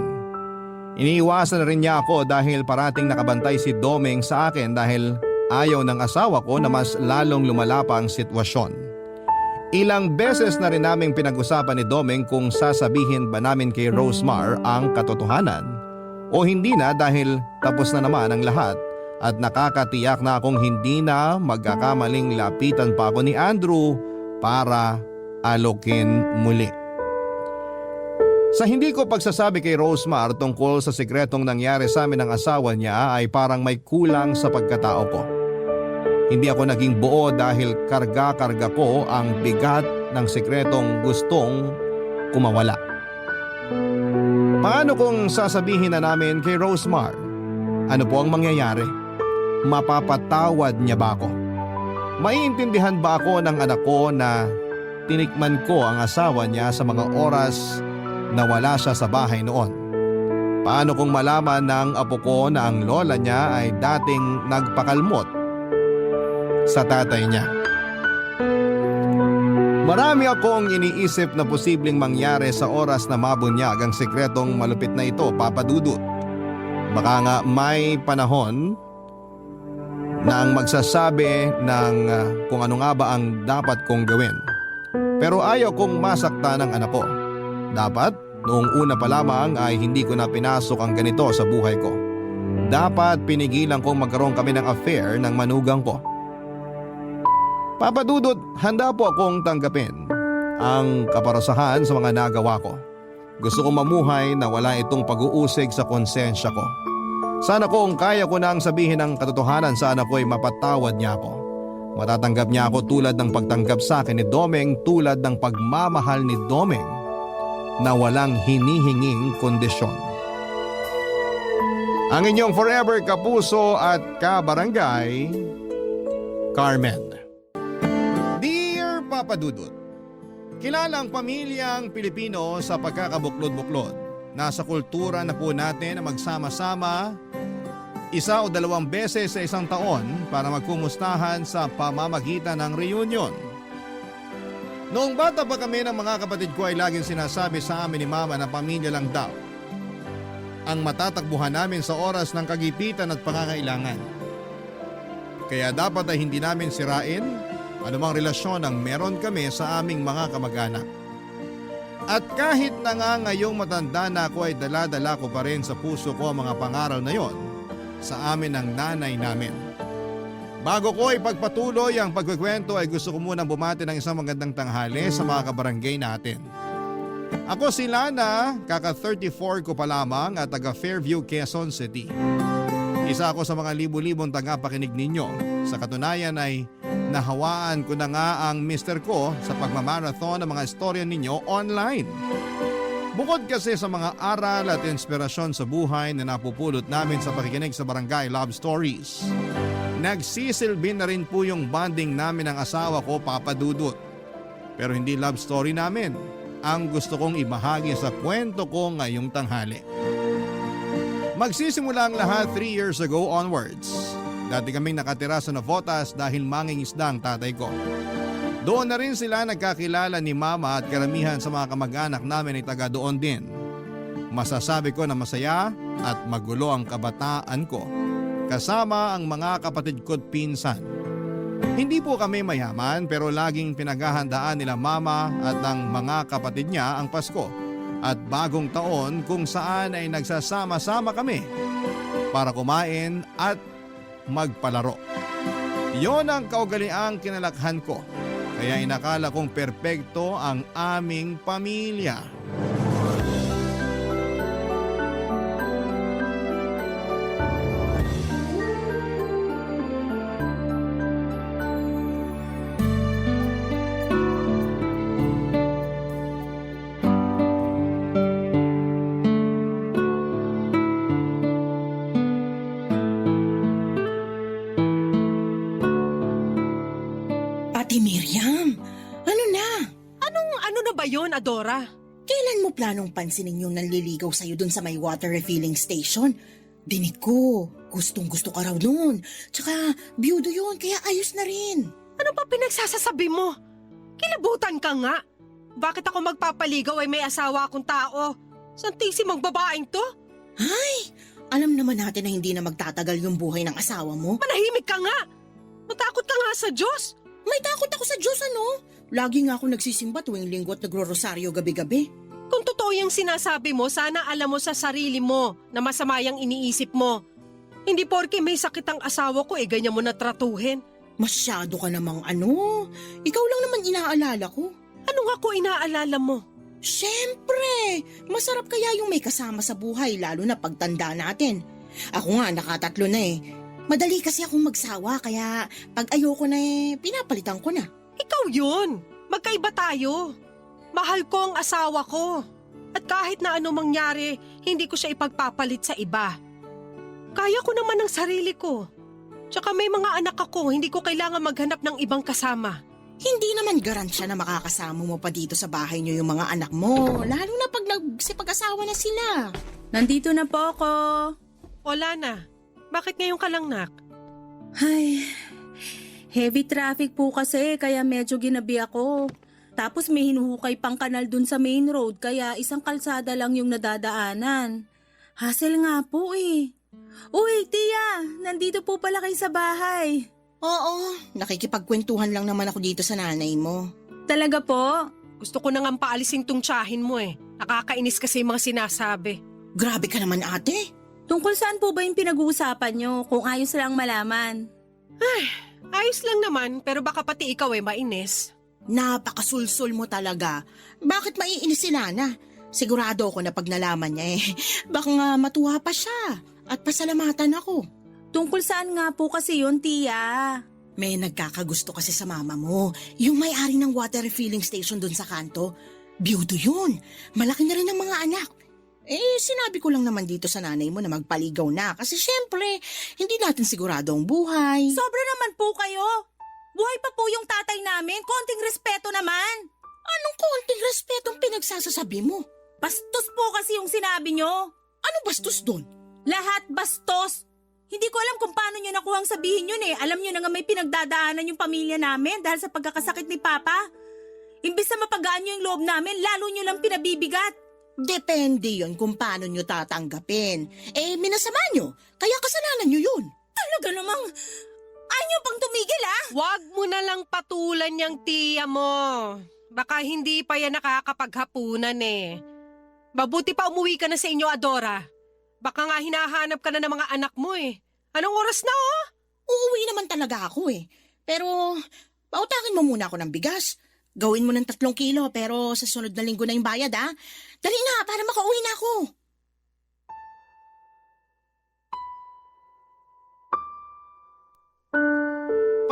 Iniiwasan na rin niya ako dahil parating nakabantay si Domeng sa akin dahil ayaw ng asawa ko na mas lalong lumalapa ang sitwasyon. Ilang beses na rin naming pinag-usapan ni Domeng kung sasabihin ba namin kay Rosemar ang katotohanan o hindi na dahil tapos na naman ang lahat at nakakatiyak na akong hindi na magkakamaling lapitan pa ako ni Andrew para alokin muli. Sa hindi ko pagsasabi kay Rosemar tungkol sa sikretong nangyari sa amin ng asawa niya ay parang may kulang sa pagkatao ko. Hindi ako naging buo dahil karga-karga ko ang bigat ng sikretong gustong kumawala. Paano kung sasabihin na namin kay Rosemar? Ano po ang mangyayari? Mapapatawad niya ba ako? Maiintindihan ba ako ng anak ko na tinikman ko ang asawa niya sa mga oras na wala siya sa bahay noon? Paano kung malaman ng apo ko na ang lola niya ay dating nagpakalmot sa tatay niya? Marami akong iniisip na posibleng mangyari sa oras na mabunyag ang sikretong malupit na ito, Papa Dudut. Baka nga may panahon na ang magsasabi ng kung ano nga ba ang dapat kong gawin. Pero ayaw kong masaktan ng anak ko. Dapat, noong una pa lamang ay hindi ko na pinasok ang ganito sa buhay ko. Dapat pinigilan kong magkaroon kami ng affair ng manugang ko. Papa Dudut, handa po akong tanggapin ang kaparasahan sa mga nagawa ko. Gusto kong mamuhay na wala itong pag-uusig sa konsensya ko. Sana kung kaya ko na ang sabihin ng katotohanan sa anak ko ay mapatawad niya ako. Matatanggap niya ako tulad ng pagtanggap sa akin ni Domeng, tulad ng pagmamahal ni Domeng na walang hinihinging kondisyon. Ang inyong forever kapuso at kabarangay, Carmen. Dear Papa Dudut, kilala ang pamilyang Pilipino sa pagkakabuklod-buklod. Nasa kultura na po natin na magsama-sama 1 o 2 beses sa isang taon para magkumustahan sa pamamagitan ng reunion. Noong bata pa kami ng mga kapatid ko ay laging sinasabi sa amin ni Mama na pamilya lang daw ang matatakbuhan namin sa oras ng kagipitan at pangangailangan. Kaya dapat ay hindi namin sirain anumang relasyon ang meron kami sa aming mga kamag-anak. At kahit na nga ngayong matanda na ako ay dala-dala ko pa rin sa puso ko ang mga pangaral na yon sa amin ng nanay namin. Bago ko ipagpatuloy ang pagkukwento ay gusto ko munang bumati ng isang magandang tanghali sa mga kabarangay natin. Ako si Lana, kaka-34 ko pa lamang at taga Fairview, Quezon City. Isa ako sa mga libu-libong tagapakinig ninyo. Sa katunayan ay Nahawaan ko na nga ang mister ko sa pagmamarathon ng mga istorya ninyo online. Bukod kasi sa mga aral at inspirasyon sa buhay na napupulot namin sa pakikinig sa Barangay Love Stories, nagsisilbi na rin po yung bonding namin ng asawa ko, Papa Dudut. Pero hindi love story namin ang gusto kong ibahagi sa kwento ko ngayong tanghali. Magsisimula ang lahat 3 years ago onwards. Dati kaming nakatira sa Navotas dahil mangingisda ang tatay ko. Doon na rin sila nagkakilala ni Mama at karamihan sa mga kamag-anak namin ay taga doon din. Masasabi ko na masaya at magulo ang kabataan ko kasama ang mga kapatid ko't pinsan. Hindi po kami mayaman pero laging pinaghahandaan nila Mama at ng mga kapatid niya ang Pasko at bagong taon kung saan ay nagsasama-sama kami para kumain at magpalaro. Yon ang kaugaliang kinalakhan ko. Kaya inakala kong perpekto ang aming pamilya. Ate Miriam, ano na? Ano na ba yon, Adora? Kailan mo planong pansinin yung nanliligaw sa'yo dun sa may water refilling station? Dinig ko, gustong-gusto ka raw nun. Tsaka, biyudo yun, kaya ayos na rin. Ano pa pinagsasasabi mo? Kilabutan ka nga. Bakit ako magpapaligaw ay may asawa akong tao? Santisi mong babaeng to? Alam naman natin na hindi na magtatagal yung buhay ng asawa mo. Manahimik ka nga! Matakot ka nga sa Diyos! May takot ako sa Diyos, ano? Lagi nga ako nagsisimba tuwing linggo at nagro-rosaryo gabi-gabi. Kung totoo yung sinasabi mo, sana alam mo sa sarili mo na masama yung iniisip mo. Hindi porke may sakit ang asawa ko ganyan mo na tratuhin. Masyado ka namang ano. Ikaw lang naman inaalala ko. Ano nga ko inaalala mo? Siyempre! Masarap kaya yung may kasama sa buhay lalo na pagtanda natin. Ako nga nakatatlo na eh. Madali kasi akong magsawa kaya pag ayoko na pinapalitan ko na. Ikaw yun! Magkaiba tayo. Mahal ko ang asawa ko. At kahit na ano mangyari, hindi ko siya ipagpapalit sa iba. Kaya ko naman ang sarili ko. Tsaka may mga anak ako, hindi ko kailangan maghanap ng ibang kasama. Hindi naman garansya na makakasama mo pa dito sa bahay niyo yung mga anak mo, lalo na pag nagsipag-asawa na sila. Nandito na po ako. Wala na. Bakit ngayon ka lang, nak? Ay, heavy traffic po kasi kaya medyo ginabi ako. Tapos may hinuhukay pang kanal dun sa main road kaya isang kalsada lang yung nadadaanan. Hassle nga po eh. Uy, Tia, nandito po pala kayo sa bahay. Oo, nakikipagkwentuhan lang naman ako dito sa nanay mo. Talaga po? Gusto ko nang paalisin tong tsahin mo eh. Nakakainis kasi yung mga sinasabi. Grabe ka naman ate. Tungkol saan po ba yung pinag-uusapan nyo kung ayos lang malaman? Ayos lang naman, pero baka pati ikaw mainis. Napakasulsul mo talaga. Bakit maiinis si Nana? Sigurado ako na pag nalaman niya baka nga matuwa pa siya at pasalamatan ako. Tungkol saan nga po kasi yun, Tia? May nagkakagusto kasi sa mama mo. Yung may-ari ng water refilling station dun sa kanto. Biyudo yun. Malaki na rin ang mga anak. Sinabi ko lang naman dito sa nanay mo na magpaligaw na kasi syempre, hindi natin sigurado ang buhay. Sobra naman po kayo. Buhay pa po yung tatay namin. Konting respeto naman. Anong konting respetong pinagsasasabi mo? Bastos po kasi yung sinabi nyo. Ano bastos dun? Lahat bastos. Hindi ko alam kung paano nyo nakuhang sabihin yun eh. Alam nyo na nga may pinagdadaanan yung pamilya namin dahil sa pagkakasakit ni Papa. Imbis na mapagaan nyo yung loob namin, lalo nyo lang pinabibigat. Depende yon kung paano nyo tatanggapin. Minasama nyo. Kaya kasalanan nyo yun. Talaga namang, ayaw pang tumigil ah. Huwag mo na lang patulan yung tiya mo. Baka hindi pa yan nakakapaghapunan eh. Mabuti pa umuwi ka na sa inyo, Adora. Baka nga hinahanap ka na ng mga anak mo eh. Anong oras na oh? Uuwi naman talaga ako Pero, pautakin mo muna ako ng bigas. Gawin mo ng 3 kilo pero sa sunod na linggo na yung bayad Dali na para makauwi na ako.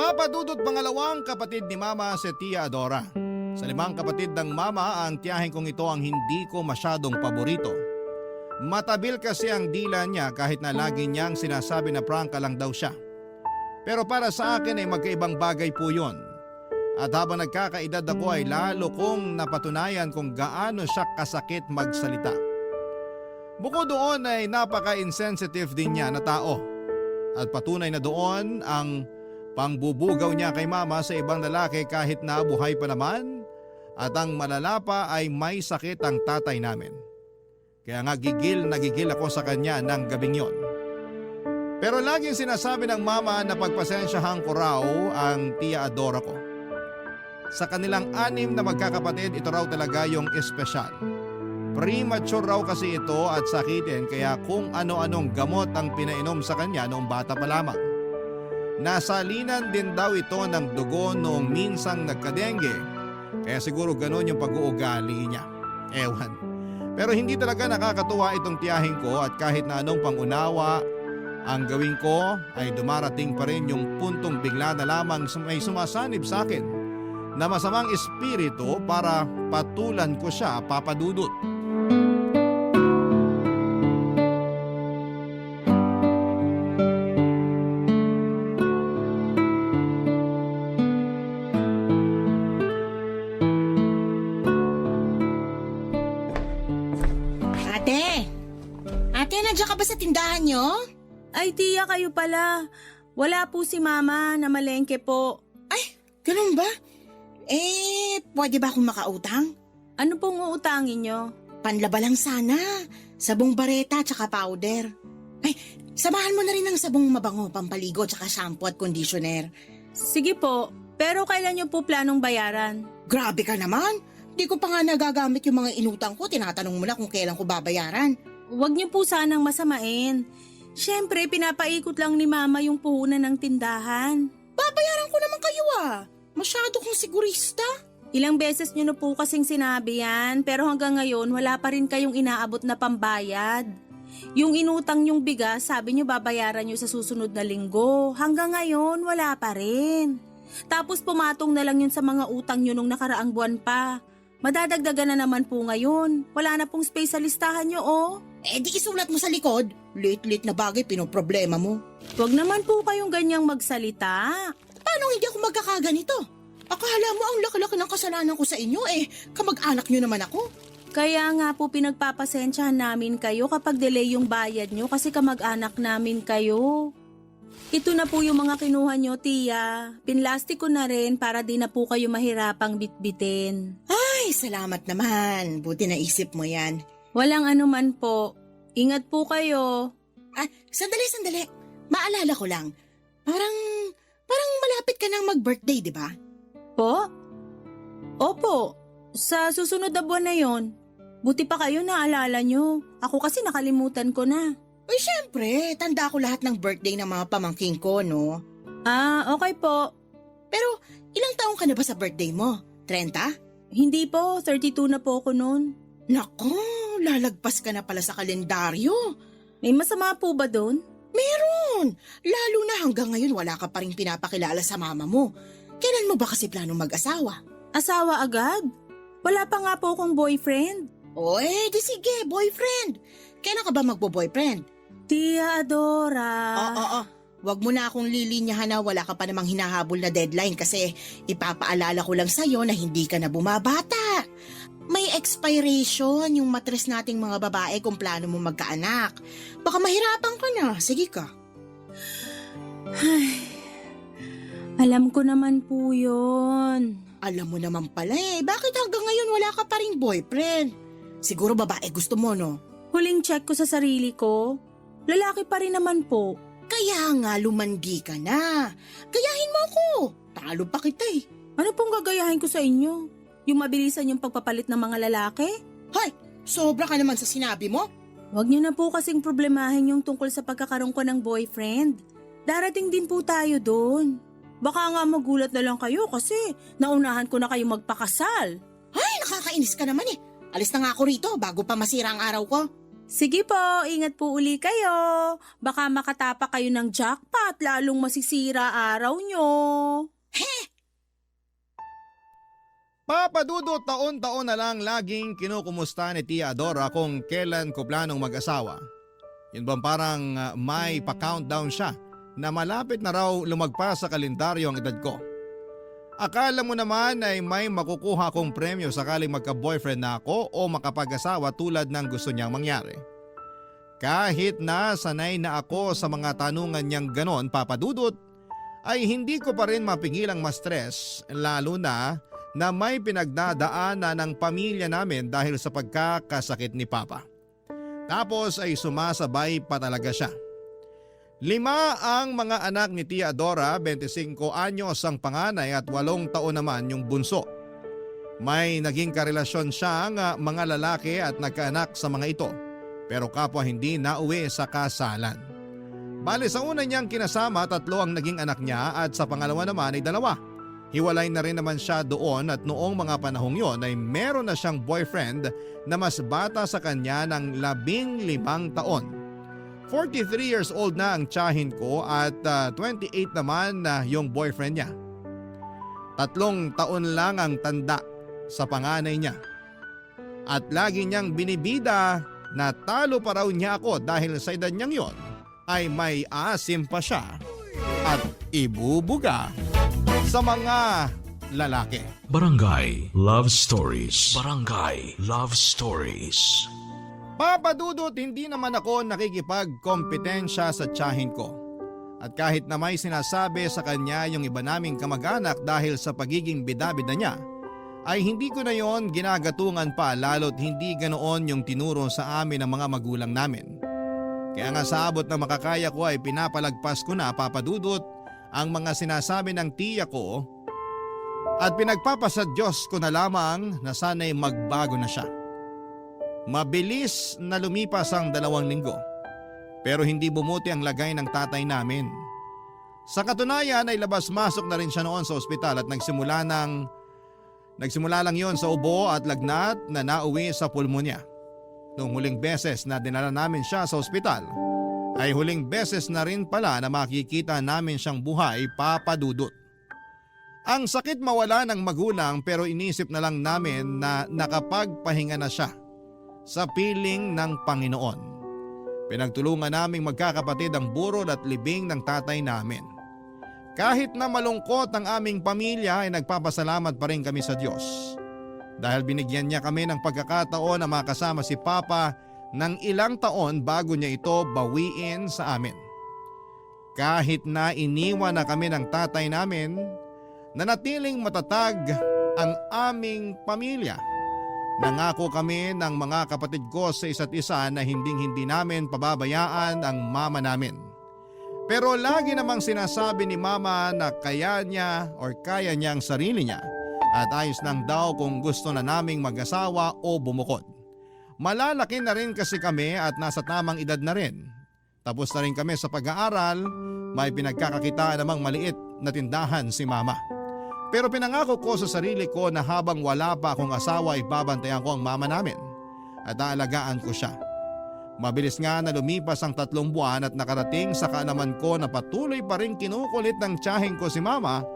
Papadudot pangalawang kapatid ni Mama si Tia Adora. Sa 5 kapatid ng Mama, ang tiyahin kong ito ang hindi ko masyadong paborito. Matabil kasi ang dila niya kahit na lagi niyang sinasabi na prangka lang daw siya. Pero para sa akin ay magkaibang bagay po yon. At habang nagkakaedad ako ay lalo kong napatunayan kung gaano siya kasakit magsalita. Bukod doon ay napaka-insensitive din niya na tao. At patunay na doon ang pangbubugaw niya kay Mama sa ibang lalaki kahit na buhay pa naman. At ang malala pa ay may sakit ang tatay namin. Kaya nga gigil na gigil ako sa kanya ng gabing yon. Pero laging sinasabi ng Mama na pagpasensyahan ko raw ang Tia Adora ko. Sa kanilang 6 na magkakapatid, ito raw talaga yung espesyal. Premature raw kasi ito at sakitin kaya kung ano-anong gamot ang pinainom sa kanya noong bata pa lamang. Nasalinan din daw ito ng dugo noong minsang nagkadengge. Kaya siguro ganun yung pag-uugali niya. Ewan. Pero hindi talaga nakakatuwa itong tiyahin ko at kahit na anong pangunawa ang gawin ko ay dumarating pa rin yung puntong bigla na lamang may sumasanib sa akin na masamang espiritu para patulan ko siya, papadudot. Ate, nandiyan ka ba sa tindahan nyo? Ay, tiya, kayo pala. Wala po si Mama, namalengke po. Ay, ganun ba? Pwede ba akong makautang? Ano pong uutangin nyo? Panlaba lang sana. Sabong bareta tsaka powder. Ay, samahan mo na rin ng sabong mabango, pampaligo tsaka shampoo at conditioner. Sige po, pero kailan nyo po planong bayaran? Grabe ka naman. Di ko pa nga nagagamit yung mga inutang ko. Tinatanong mo na kung kailan ko babayaran. Huwag nyo po sanang masamain. Siyempre, pinapaikot lang ni Mama yung puhunan ng tindahan. Babayaran ko naman kayo Masyado kong sigurista. Ilang beses nyo na po kasing sinabi yan, pero hanggang ngayon wala pa rin kayong inaabot na pambayad. Yung inutang nyong bigas, sabi nyo babayaran nyo sa susunod na linggo. Hanggang ngayon, wala pa rin. Tapos pumatong na lang yun sa mga utang nyo nung nakaraang buwan pa. Madadagdagan na naman po ngayon. Wala na pong space sa listahan nyo, oh. Di isulat mo sa likod. Late-late na bagay pinoproblema mo. Huwag naman po kayong ganyang magsalita. Paano hindi ako magkakaganito? Akala mo ang laki-laki ng kasalanan ko sa inyo kamag-anak nyo naman ako. Kaya nga po pinagpapasensyahan namin kayo kapag delay yung bayad nyo kasi kamag-anak namin kayo. Ito na po yung mga kinuha nyo, tiya. Pinlastik ko na rin para di na po kayo mahirapang bitbitin. Ay, salamat naman. Buti naisip mo yan. Walang anuman po. Ingat po kayo. Sandali. Maalala ko lang. Parang malapit ka nang mag-birthday, di ba? Po? Opo. Sa susunod na buwan na yon. Buti pa kayo naalala nyo. Ako kasi nakalimutan ko na. Uy, syempre. Tanda ko lahat ng birthday ng mga pamangking ko, no? Okay po. Pero, ilang taong ka na ba sa birthday mo? 30? Hindi po. 32 na po ako noon. Nako, lalagpas ka na pala sa kalendaryo. May masama po ba doon? Meron! Lalo na hanggang ngayon wala ka pa rin pinapakilala sa mama mo. Kailan mo ba kasi planong mag-asawa? Asawa agad? Wala pa nga po akong boyfriend. Di sige, boyfriend. Kailan ka ba magbo-boyfriend? Tia Adora. Wag mo na akong lilinyahan na wala ka pa namang hinahabol na deadline kasi ipapaalala ko lang sa'yo na hindi ka na bumabata. May expiration yung matres nating mga babae kung plano mo magkaanak. Baka mahirapan ka na. Sige ka. Alam ko naman po yun. Alam mo naman pala bakit hanggang ngayon wala ka pa ring boyfriend? Siguro babae gusto mo, no? Huling check ko sa sarili ko, lalaki pa rin naman po. Kaya nga lumandi ka na. Gayahin mo ako. Talo pa kita Ano pong gagayahin ko sa inyo? Yung mabilisan yung pagpapalit ng mga lalaki? Hay, sobra ka naman sa sinabi mo. Huwag niyo na po kasing problemahin yung tungkol sa pagkakaroon ko ng boyfriend. Darating din po tayo doon. Baka nga magulat na lang kayo kasi naunahan ko na kayo magpakasal. Ay, nakakainis ka naman Alis na nga ako rito bago pa masira ang araw ko. Sige po, ingat po uli kayo. Baka makatapa kayo ng jackpot, lalong masisira araw nyo. Papadudot, taon-taon na lang laging kinukumusta ni Tia Adora kung kailan ko planong mag-asawa. Yun bang parang may pa-countdown siya na malapit na raw lumagpas sa kalendaryo ang edad ko. Akala mo naman ay may makukuha kong premyo sakaling magka-boyfriend na ako o makapag-asawa tulad ng gusto niyang mangyari. Kahit na sanay na ako sa mga tanungan niyang ganon, Papadudot, ay hindi ko pa rin mapigilang ma-stress lalo na may pinagdadaanan ng pamilya namin dahil sa pagkakasakit ni Papa. Tapos ay sumasabay pa talaga siya. 5 ang mga anak ni Tia Adora, 25 anyos ang panganay at 8 taon naman yung bunso. May naging karelasyon siyang mga lalaki at nagkaanak sa mga ito, pero kapwa hindi nauwi sa kasalan. Bale sa una niyang kinasama, 3 ang naging anak niya at sa pangalawa naman ay 2. Hiwalay na rin naman siya doon at noong mga panahong yon ay meron na siyang boyfriend na mas bata sa kanya ng 15 taon. 43 years old na ang tiyahin ko at 28 naman na yung boyfriend niya. 3 taon lang ang tanda sa panganay niya. At lagi niyang binibida na talo pa raw niya ako dahil sa edad niyang yon ay may asim pa siya at ibubuga sa mga lalaki. Barangay Love Stories. Barangay Love Stories. Papadudot, hindi naman ako nakikipagkompetensya sa tiyahin ko. At kahit na may sinasabi sa kanya yung iba naming kamag-anak dahil sa pagiging bida-bida niya, ay hindi ko na yon ginagatungan pa lalo't hindi ganoon yung tinuro sa amin ng mga magulang namin. Kaya nga sa abot na makakaya ko ay pinapalagpas ko na, Papadudot, ang mga sinasabi ng tiya ko at pinagpapasa Diyos ko na lamang na sana'y magbago na siya. Mabilis na lumipas ang 2 linggo, pero hindi bumuti ang lagay ng tatay namin. Sa katunayan ay labas-masok na rin siya noon sa ospital at nagsimula lang yon sa ubo at lagnat na nauwi sa pulmonya. Noong huling beses na dinala namin siya sa ospital, ay huling beses na rin pala na makikita namin siyang buhay, Papadudot. Ang sakit mawala ng magulang pero inisip na lang namin na nakapagpahinga na siya sa piling ng Panginoon. Pinagtulungan naming magkakapatid ang burol at libing ng tatay namin. Kahit na malungkot ang aming pamilya ay nagpapasalamat pa rin kami sa Diyos. Dahil binigyan niya kami ng pagkakataon na makasama si Papa ng ilang taon bago niya ito bawiin sa amin. Kahit na iniwan na kami ng tatay namin, nanatiling matatag ang aming pamilya. Nangako kami ng mga kapatid ko sa isa't isa na hindi namin pababayaan ang mama namin. Pero lagi namang sinasabi ni mama na kaya niya ang sarili niya at ayos lang daw kung gusto na naming mag-asawa o bumukod. Malalaki na rin kasi kami at nasa tamang edad na rin. Tapos na rin kami sa pag-aaral, may pinagkakakitaan namang maliit na tindahan si mama. Pero pinangako ko sa sarili ko na habang wala pa akong asawa ay babantayan ko ang mama namin at aalagaan ko siya. Mabilis nga na lumipas ang 3 buwan at nakarating sa kaalaman ko na patuloy pa rin kinukulit ng tiyahin ko si mama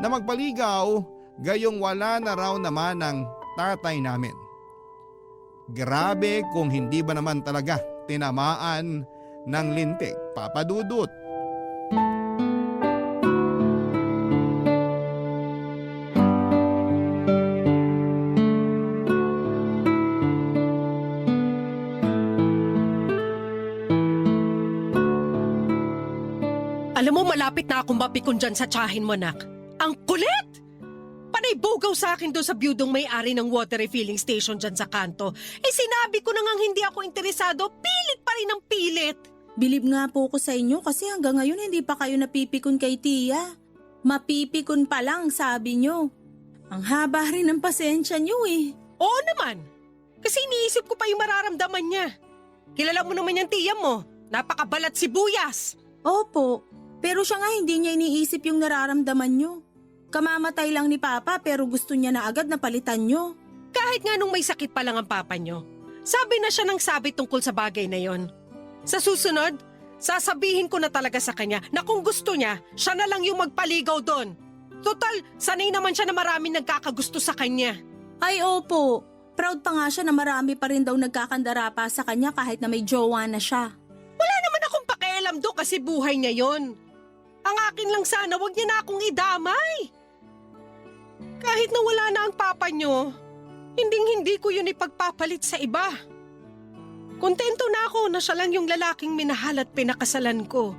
na magpaligaw gayong wala na raw naman ang tatay namin. Grabe kung hindi ba naman talaga tinamaan ng lintik, Papadudot. Alam mo, malapit na akong mapikon dyan sa tiyahin mo, nak. Ang kulit! Panay bugaw sa akin doon sa biyudong may-ari ng water refilling station dyan sa kanto. Sinabi ko na ngang hindi ako interesado, pilit pa rin ang pilit. Bilib nga po ko sa inyo kasi hanggang ngayon hindi pa kayo napipikon kay Tia. Mapipikon pa lang, sabi nyo. Ang haba rin ng pasensya nyo eh. Oo naman, kasi iniisip ko pa yung mararamdaman niya. Kilala mo naman yung tiya mo, napakabalat sibuyas. Opo, pero siya nga hindi niya iniisip yung nararamdaman nyo. Kamamatay lang ni Papa pero gusto niya na agad na palitan nyo. Kahit nga nung may sakit pa lang ang papa nyo, Sabi na siya ng sabi tungkol sa bagay na yon. Sa susunod, sasabihin ko na talaga sa kanya na kung gusto niya, siya na lang yung magpaligaw doon. Total, sanay naman siya na maraming nagkakagusto sa kanya. Ay opo, proud pa nga siya na marami pa rin daw nagkakandara pa sa kanya kahit na may jowa na siya. Wala naman akong pakialam do kasi buhay niya yon. Ang akin lang sana, wag niya na akong idamay. Kahit na wala na ang papa niyo, hindi ko yun ipagpapalit sa iba. Kontento na ako na siya lang yung lalaking minahal at pinakasalan ko.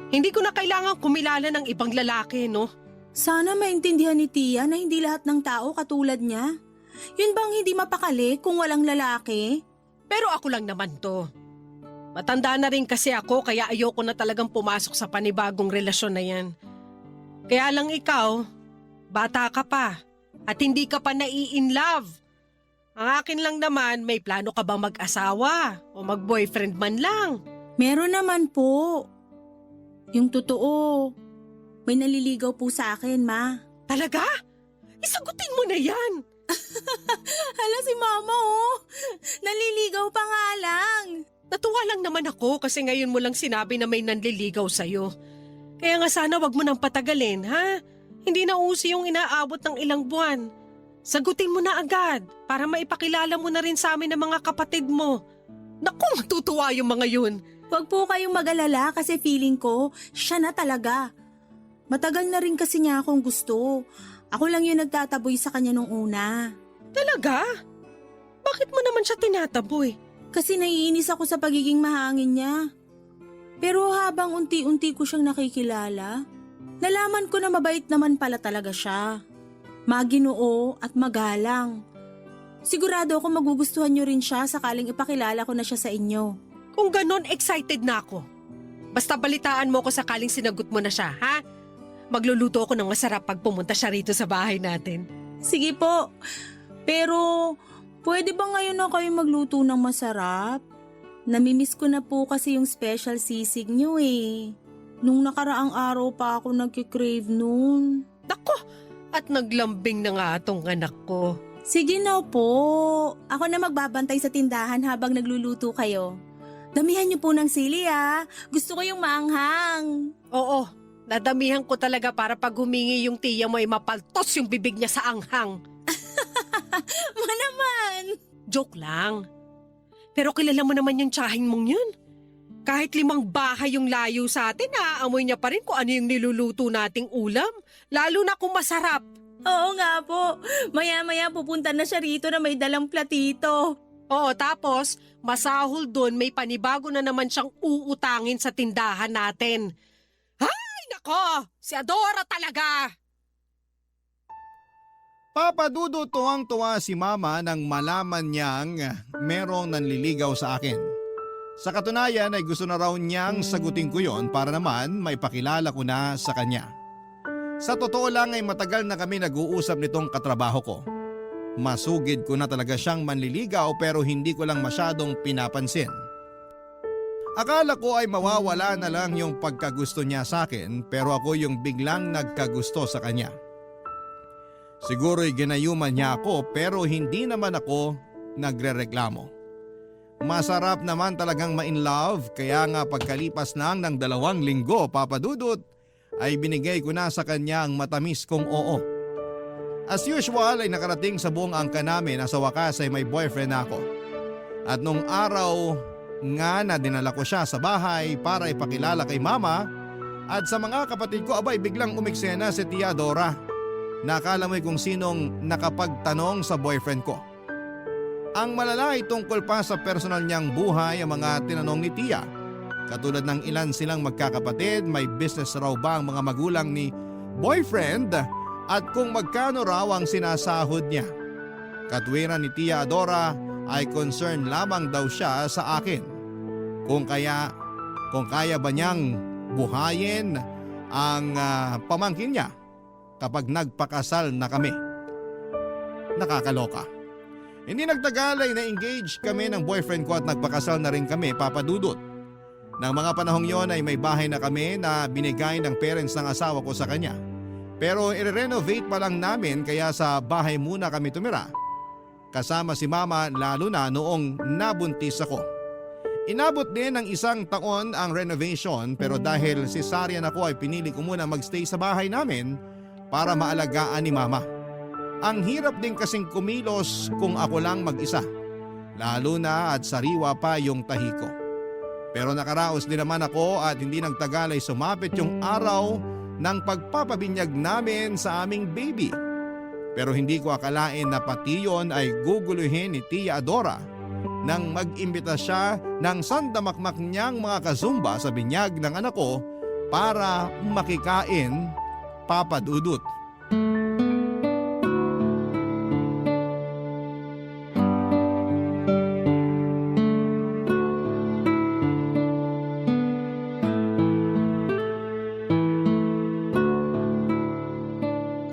Hindi ko na kailangan kumilala ng ibang lalaki, no? Sana maintindihan ni Tia na hindi lahat ng tao katulad niya. Yun bang hindi mapakali kung walang lalaki? Pero ako lang naman to. Matanda na rin kasi ako kaya ayoko na talagang pumasok sa panibagong relasyon na yan. Kaya lang ikaw, bata ka pa at hindi ka pa nai-in-love. Ang akin lang naman, may plano ka bang mag-asawa o mag-boyfriend man lang? Meron naman po. Yung totoo, may naliligaw po sa akin, Ma. Talaga? Isagutin mo na yan. Hala si Mama, oh. Naliligaw pa nga lang. Natuwa lang naman ako kasi ngayon mo lang sinabi na may nanliligaw sa'yo. Kaya nga sana wag mo nang patagalin, ha? Hindi na uso yung inaabot ng ilang buwan. Sagutin mo na agad para maipakilala mo na rin sa amin ng mga kapatid mo. Naku, matutuwa yung mga yun. Huwag po kayong mag-alala kasi feeling ko, siya na talaga. Matagal na rin kasi niya akong gusto. Ako lang yung nagtataboy sa kanya nung una. Talaga? Bakit mo naman siya tinataboy? Kasi naiinis ako sa pagiging mahangin niya. Pero habang unti-unti ko siyang nakikilala, nalaman ko na mabait naman pala talaga siya. Maginoo at magalang. Sigurado ako magugustuhan niyo rin siya sakaling ipakilala ko na siya sa inyo. Kung ganon, excited na ako. Basta balitaan mo ko sakaling sinagot mo na siya, ha? Magluluto ako ng masarap pag pumunta siya rito sa bahay natin. Sige po. Pero pwede ba ngayon na kayo magluto ng masarap? Namimiss ko na po kasi yung special sisig niyo eh. Nung nakaraang araw pa ako nagkikrave noon. Nako, at naglambing na nga atong anak ko. Sige na po. Ako na magbabantay sa tindahan habang nagluluto kayo. Damihan niyo po ng sili ah. Gusto ko yung maanghang. Oo, nadamihan ko talaga para pag humingi yung tiya mo ay mapaltos yung bibig niya sa anghang. Naman. Joke lang. Pero kilala mo naman yung tsahin mong yun. Kahit 5 bahay yung layo sa atin, naaamoy niya pa rin kung ano yung niluluto nating ulam. Lalo na kung masarap. Oo nga po. Maya-maya pupunta na siya rito na may dalang platito. Oo, tapos masahol doon may panibago na naman siyang uutangin sa tindahan natin. Ay, nako! Si Adora talaga! Papa Dudut, tuwang-tuwa si Mama nang malaman niyang merong nanliligaw sa akin. Sa katunayan ay gusto na raw niyang sagutin ko yon para naman maipakilala ko na sa kanya. Sa totoo lang ay matagal na kami nag-uusap nitong katrabaho ko. Masugid ko na talaga siyang manliligaw pero hindi ko lang masyadong pinapansin. Akala ko ay mawawala na lang yung pagkagusto niya sa akin pero ako yung biglang nagkagusto sa kanya. Siguro'y ginayuman niya ako pero hindi naman ako nagrereklamo. Masarap naman talagang ma-in love kaya nga pagkalipas lang ng 2 linggo, Papa Dudut, ay binigay ko na sa kanya ang matamis kong oo. As usual ay nakarating sa buong angka namin na sa wakas ay may boyfriend na ako. At nung araw nga na dinala ko siya sa bahay para ipakilala kay Mama at sa mga kapatid ko abay biglang umiksena si Tia Dora. Nakala mo'y kung sinong nakapagtanong sa boyfriend ko. Ang malala ay tungkol pa sa personal niyang buhay ang mga tinanong ni Tia. Katulad ng ilan silang magkakapatid, may business raw ba ang mga magulang ni boyfriend at kung magkano raw ang sinasahod niya. Katwiran ni Tia Adora ay concern lamang daw siya sa akin. Kung kaya ba niyang buhayin ang pamangkin niya kapag nagpakasal na kami. Nakakaloka. Hindi nagtagal ay na-engage kami ng boyfriend ko at nagpakasal na rin kami, Papa Dudut. Nang mga panahong yon ay may bahay na kami na binigay ng parents ng asawa ko sa kanya. Pero i-renovate pa lang namin kaya sa bahay muna kami tumira. kasama si mama lalo na noong nabuntis ako. Inabot din ng 1 taon ang renovation pero dahil cesarean ako ay pinili ko muna magstay sa bahay namin para maalagaan ni mama. Ang hirap din kasing kumilos kung ako lang mag-isa, lalo na at sariwa pa yung tahi ko. Pero nakaraos din naman ako at hindi nagtagal ay sumapit yung araw ng pagpapabinyag namin sa aming baby. Pero hindi ko akalain na pati yon ay guguluhin ni Tia Adora nang mag-imbita siya ng sandamakmak niyang mga kazumba sa binyag ng anak ko para makikain, Papa Dudut.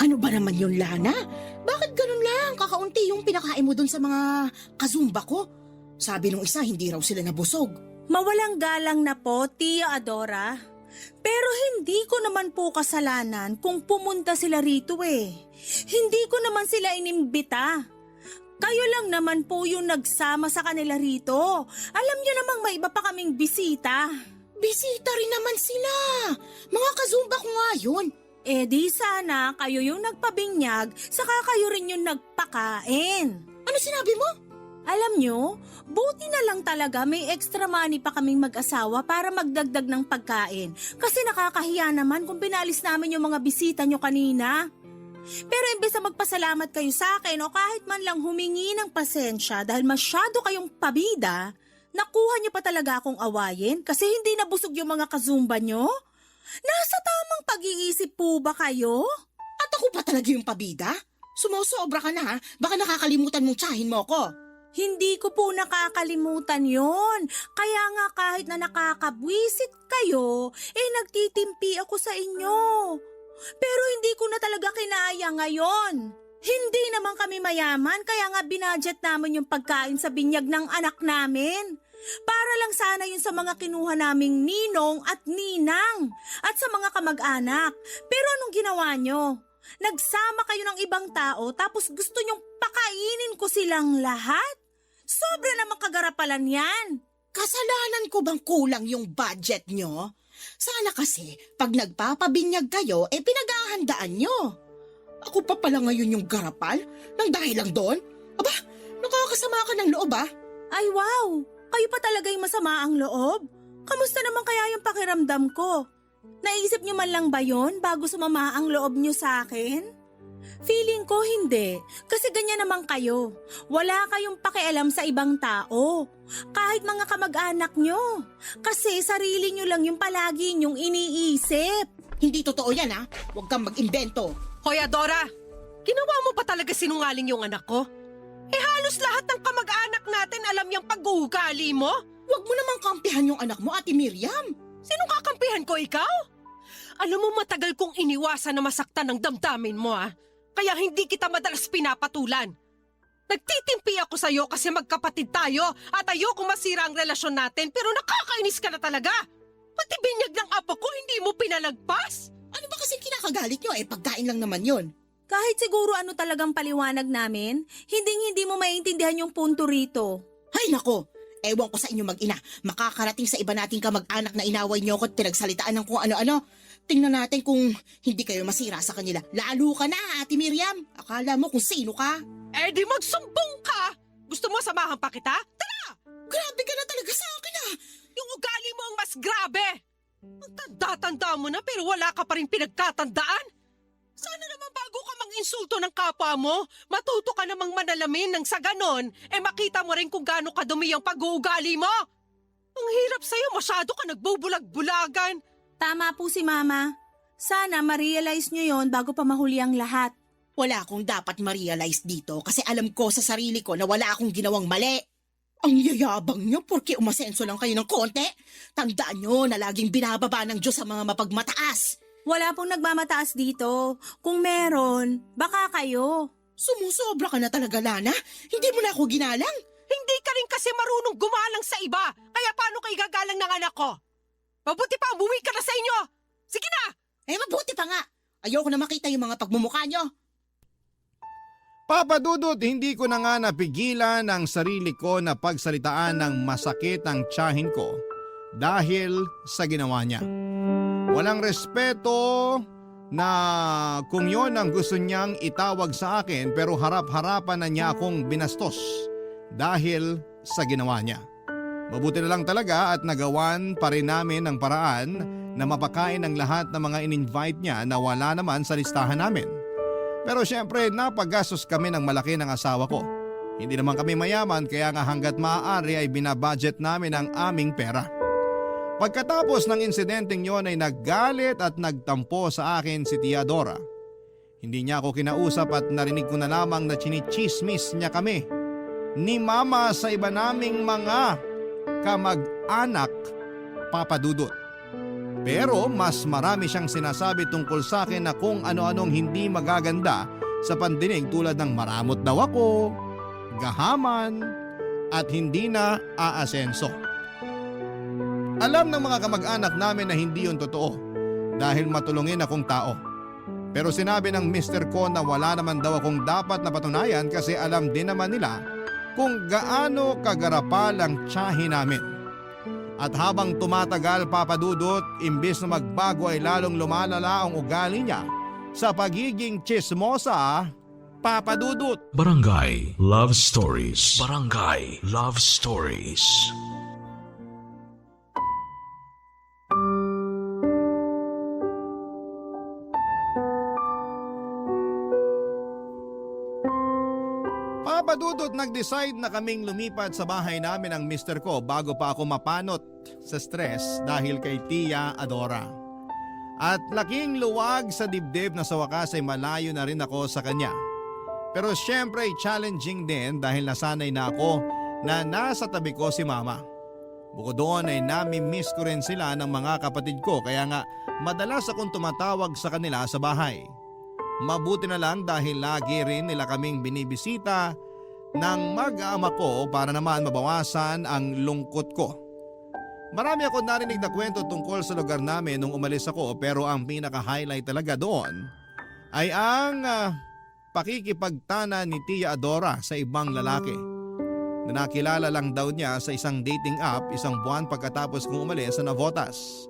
Ano ba naman yun, Lana? Bakit ganun lang? Kakaunti yung pinakain mo dun sa mga kazumba ko. Sabi nung isa, hindi raw sila nabusog. Mawalang galang na po, Tia Adora. Pero hindi ko naman po kasalanan kung pumunta sila rito eh. Hindi ko naman sila inimbita. Kayo lang naman po yung nagsama sa kanila rito. Alam niyo namang may iba pa kaming bisita. Bisita rin naman sila. Mga kazumba ko nga yun. Eh di sana kayo yung nagpabinyag, saka kayo rin yung nagpakain. Ano sinabi mo? Alam nyo, buti na lang talaga may extra money pa kaming mag-asawa para magdagdag ng pagkain. Kasi nakakahiya naman kung pinalis namin yung mga bisita nyo kanina. Pero imbes na magpasalamat kayo sa akin o kahit man lang humingi ng pasensya dahil masyado kayong pabida, nakuha nyo pa talaga akong awayin kasi hindi nabusog yung mga kazumba nyo? Nasa tamang pag-iisip po ba kayo? At ako pa talaga yung pabida? Sumusobra ka na ha? Baka nakakalimutan mong tsahin mo ko. Hindi ko po nakakalimutan yon. Kaya nga kahit na nakakabwisit kayo, nagtitimpi ako sa inyo. Pero hindi ko na talaga kinaya ngayon. Hindi naman kami mayaman kaya nga binadget namin yung pagkain sa binyag ng anak namin. Para lang sana yun sa mga kinuha naming ninong at ninang at sa mga kamag-anak. Pero anong ginawa nyo? Nagsama kayo ng ibang tao tapos gusto nyong pakainin ko silang lahat? Sobra namang kagarapalan yan. Kasalanan ko bang kulang yung budget nyo? Sana kasi pag nagpapabinyag kayo, pinaghahandaan nyo. Ako pa pala ngayon yung garapal? Nang dahil lang doon? Aba, nakakasama ka ng loob ah. Ay wow, kayo pa talaga yung masama ang loob? Kamusta naman kaya yung pakiramdam ko? Naisip nyo man lang ba yon bago sumama ang loob nyo sa akin? Feeling ko hindi, kasi ganyan naman kayo. Wala kayong pakialam sa ibang tao, kahit mga kamag-anak nyo. Kasi sarili nyo lang yung palagi nyong iniisip. Hindi totoo yan ha. Huwag kang mag-imbento. Hoy Adora, ginawa mo pa talaga sinungaling yung anak ko? Halos lahat ng kamag-anak natin alam yung pag-uugali mo. Huwag mo namang kampihan yung anak mo, Ate Miriam. Sinong kakampihan ko, ikaw? Alam mo matagal kong iniwasan na masaktan ng damdamin mo ah. Kaya hindi kita madalas pinapatulan. Nagtitimpi ako sa'yo kasi magkapatid tayo at ayoko masira ang relasyon natin pero nakakainis ka na talaga. Pati binyag ng apo ko hindi mo pinalagpas. Ano ba kasing kinakagalit nyo? Pagkain lang naman yun. Kahit siguro ano talagang paliwanag namin, hindi mo maintindihan yung punto rito. Hay nako, ewan ko sa inyo mag-ina. Makakarating sa iba nating kamag-anak na inaway nyo ko at pinagsalitaan ng kung ano-ano. Tingnan natin kung hindi kayo masira sa kanila. Lalo ka na, Ate Miriam. Akala mo kung sino ka. Di magsumbong ka! Gusto mo samahan pa kita? Tara! Grabe ka na talaga sa akin ah. Yung ugali mo ang mas grabe! Ang tanda-tanda mo na pero wala ka pa rin pinagkatandaan. Sana naman bago ka mang-insulto ng kapwa mo, matuto ka namang manalamin nang sa ganon, makita mo rin kung gaano kadumi ang pag-uugali mo. Ang hirap sa'yo, masyado ka nagbubulag-bulagan. Tama po si Mama. Sana ma-realize nyo yon bago pa mahuli ang lahat. Wala akong dapat ma-realize dito kasi alam ko sa sarili ko na wala akong ginawang mali. Ang yayabang nyo porque umasenso lang kayo ng konti. Tandaan nyo na laging binababa ng Diyos sa mga mapagmataas. Wala pong nagmamataas dito. Kung meron, baka kayo. Sumusobra ka na talaga, Lana. Hindi mo na ako ginalang. Hindi ka rin kasi marunong gumalang sa iba. Kaya paano ka igagalang ng anak ko? Mabuti pa, umuwi ka na sa inyo! Sige na! Mabuti pa nga. Ayoko na makita yung mga pagmumukha nyo. Papa Dudut, hindi ko na nga napigilan ang sarili ko na pagsalitaan ng masakit ang tiyahin ko dahil sa ginawa niya. Walang respeto na kung yon ang gusto niyang itawag sa akin, pero harap-harapan na niya akong binastos dahil sa ginawa niya. Mabuti na lang talaga at nagawan pa rin namin ang paraan na mapakain ang lahat ng mga in-invite niya na wala naman sa listahan namin. Pero syempre napagastos kami ng malaki ng asawa ko. Hindi naman kami mayaman kaya nga hanggat maaari ay binabudget namin ang aming pera. Pagkatapos ng insidenteng yon ay naggalit at nagtampo sa akin si Tia Dora. Hindi niya ako kinausap at narinig ko na lamang na chinichismis niya kami ni Mama sa iba naming mga kamag-anak, Papa Dudut. Pero mas marami siyang sinasabi tungkol sa akin na kung ano-anong hindi magaganda sa pandinig tulad ng maramot daw ako, gahaman, at hindi na aasenso. Alam ng mga kamag-anak namin na hindi yun totoo dahil matulungin akong tao. Pero sinabi ng mister ko na wala naman daw akong dapat na patunayan kasi alam din naman nila kung gaano kagarapal ang tiyahin namin. At habang tumatagal, Papa Dudut, imbis na magbago ay lalong lumalala ang ugali niya sa pagiging tsismosa, Papa Dudut. Barangay Love Stories. Barangay Love Stories. Papa Dudut, nag-decide na kaming lumipat sa bahay namin ng mister ko bago pa ako mapanot sa stress dahil kay Tia Adora. At laking luwag sa dibdib na sa wakas ay malayo na rin ako sa kanya. Pero syempre challenging din dahil nasanay na ako na nasa tabi ko si Mama. Bukod doon ay nami-miss ko rin sila ng mga kapatid ko kaya nga madalas akong tumatawag sa kanila sa bahay. Mabuti na lang dahil lagi rin nila kaming binibisita ng mag-aama ko para naman mabawasan ang lungkot ko. Marami ako narinig na kwento tungkol sa lugar namin nung umalis ako pero ang pinaka-highlight talaga doon ay ang pakikipagtana ni Tia Adora sa ibang lalaki. Na nakilala lang daw niya sa isang dating app isang buwan pagkatapos kong umalis sa Navotas.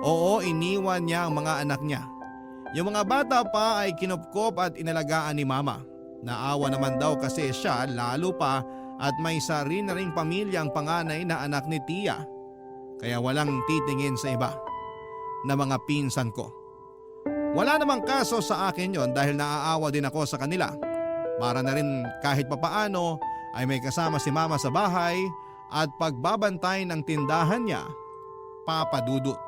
Oo, iniwan niya ang mga anak niya. Yung mga bata pa ay kinupkop at inalagaan ni Mama. Naawa naman daw kasi siya lalo pa at may sarili na ring pamilya ang panganay na anak ni Tia. Kaya walang titingin sa iba na mga pinsan ko. Wala namang kaso sa akin yon dahil naaawa din ako sa kanila. Para na rin kahit papaano ay may kasama si Mama sa bahay at pagbabantay ng tindahan niya, Papa Dudut.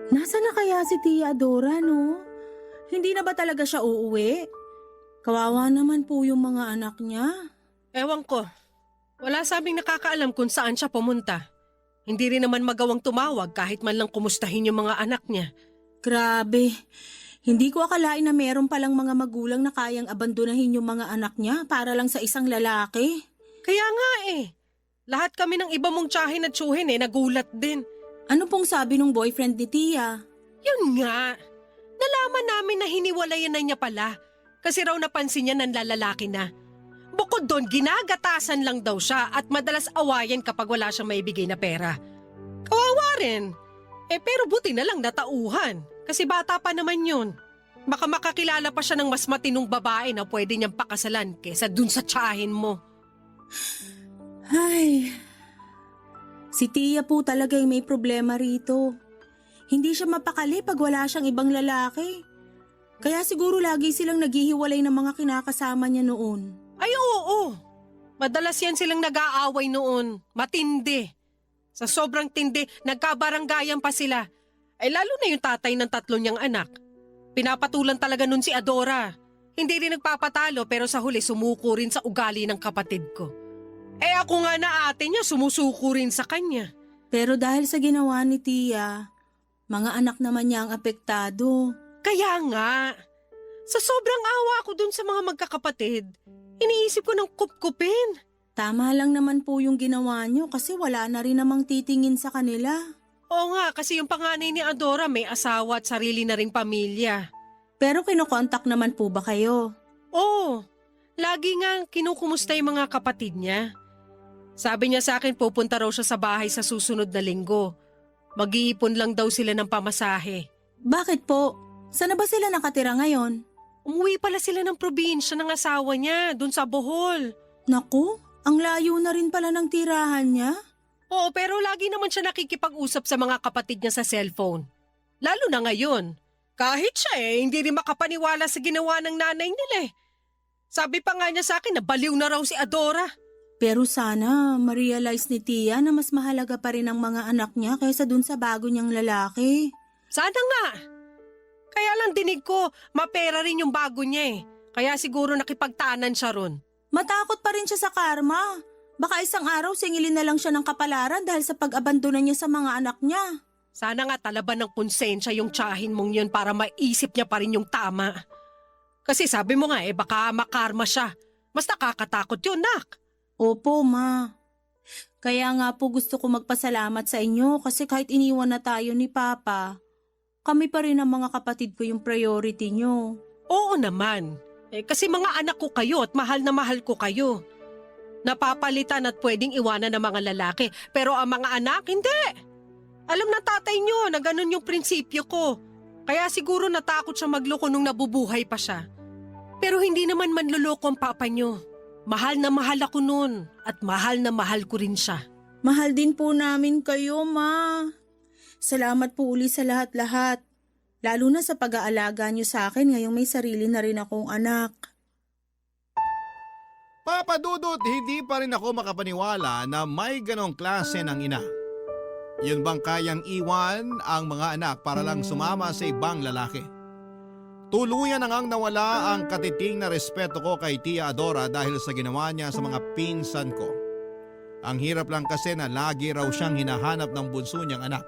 Nasaan na kaya si Tia Adora, no? Hindi na ba talaga siya uuwi? Kawawa naman po yung mga anak niya. Ewan ko. Wala sabing nakakaalam kung saan siya pumunta. Hindi rin naman magawang tumawag kahit man lang kumustahin yung mga anak niya. Grabe. Hindi ko akalain na meron palang mga magulang na kayang abandonahin yung mga anak niya para lang sa isang lalaki. Kaya nga eh. Lahat kami ng iba mong tiyahin at tsuhin nagulat din. Ano pong sabi ng boyfriend ni Tia? Yun nga. Nalaman namin na hiniwalayan na niya pala. Kasi raw napansin niya nanlalalaki na. Bukod doon, ginagatasan lang daw siya at madalas awayan kapag wala siyang maibigay na pera. Kawawa rin. Pero buti na lang natauhan. Kasi bata pa naman yun. Baka makakilala pa siya ng mas matinong babae na pwede niyang pakasalan kesa dun sa tiyahin mo. Ay, si Tia po talaga yung may problema rito. Hindi siya mapakali pag wala siyang ibang lalaki. Kaya siguro lagi silang naghihiwalay ng mga kinakasama niya noon. Ay oo. Madalas yan silang nag-aaway noon. Matindi. Sa sobrang tindi, nagkabaranggayan pa sila. Ay lalo na yung tatay ng 3 niyang anak. Pinapatulan talaga nun si Adora. Hindi rin nagpapatalo pero sa huli sumuko rin sa ugali ng kapatid ko. Ako nga na ate niya sumusuko rin sa kanya. Pero dahil sa ginawa ni Tia, mga anak naman niya ang apektado. Kaya nga, sa sobrang awa ko dun sa mga magkakapatid, iniisip ko ng kupkupin. Tama lang naman po yung ginawa nyo kasi wala na rin namang titingin sa kanila. Oo nga, kasi yung panganay ni Adora may asawa at sarili na ring pamilya. Pero kinokontak naman po ba kayo? Oo, lagi nga kinukumusta yung mga kapatid niya. Sabi niya sa akin pupunta raw siya sa bahay sa susunod na linggo. Mag-iipon lang daw sila ng pamasahe. Bakit po? Saan na ba sila nakatira ngayon? Umuwi pala sila ng probinsya ng asawa niya, dun sa Bohol. Naku, ang layo na rin pala ng tirahan niya. Oo, pero lagi naman siya nakikipag-usap sa mga kapatid niya sa cellphone. Lalo na ngayon. Kahit siya hindi rin makapaniwala sa ginawa ng nanay nila eh. Sabi pa nga niya sa akin na baliw na raw si Adora. Pero sana ma-realize ni Tia na mas mahalaga pa rin ang mga anak niya kaysa dun sa bago niyang lalaki. Sana nga. Kaya lang dinig ko, mapera rin yung bago niya eh. Kaya siguro nakipagtanan siya ron. Matakot pa rin siya sa karma. Baka isang araw singilin na lang siya ng kapalaran dahil sa pag-abandona niya sa mga anak niya. Sana nga talaban ng konsensya yung tsahin mong yun para maisip niya pa rin yung tama. Kasi sabi mo nga baka makarma siya. Mas nakakatakot yun, nak. Opo, ma. Kaya nga po gusto ko magpasalamat sa inyo kasi kahit iniwan na tayo ni Papa, kami pa rin ang mga kapatid ko yung priority nyo. Oo naman. Kasi mga anak ko kayo at mahal na mahal ko kayo. Napapalitan at pwedeng iwanan ng mga lalaki. Pero ang mga anak, hindi. Alam na tatay nyo na ganun yung prinsipyo ko. Kaya siguro natakot siya magloko nung nabubuhay pa siya. Pero hindi naman manloloko ang papa nyo. Mahal na mahal ako nun at mahal na mahal ko rin siya. Mahal din po namin kayo, ma. Salamat po uli sa lahat-lahat. Lalo na sa pag-aalaga nyo sa akin ngayong may sarili na rin akong anak. Papa Dudut, hindi pa rin ako makapaniwala na may ganong klase ng ina. Yun bang kayang iwan ang mga anak para lang sumama sa ibang lalaki? Tuluyan na ngang nawala ang katiting na respeto ko kay Tia Adora dahil sa ginawa niya sa mga pinsan ko. Ang hirap lang kasi na lagi raw siyang hinahanap ng bunso niyang anak.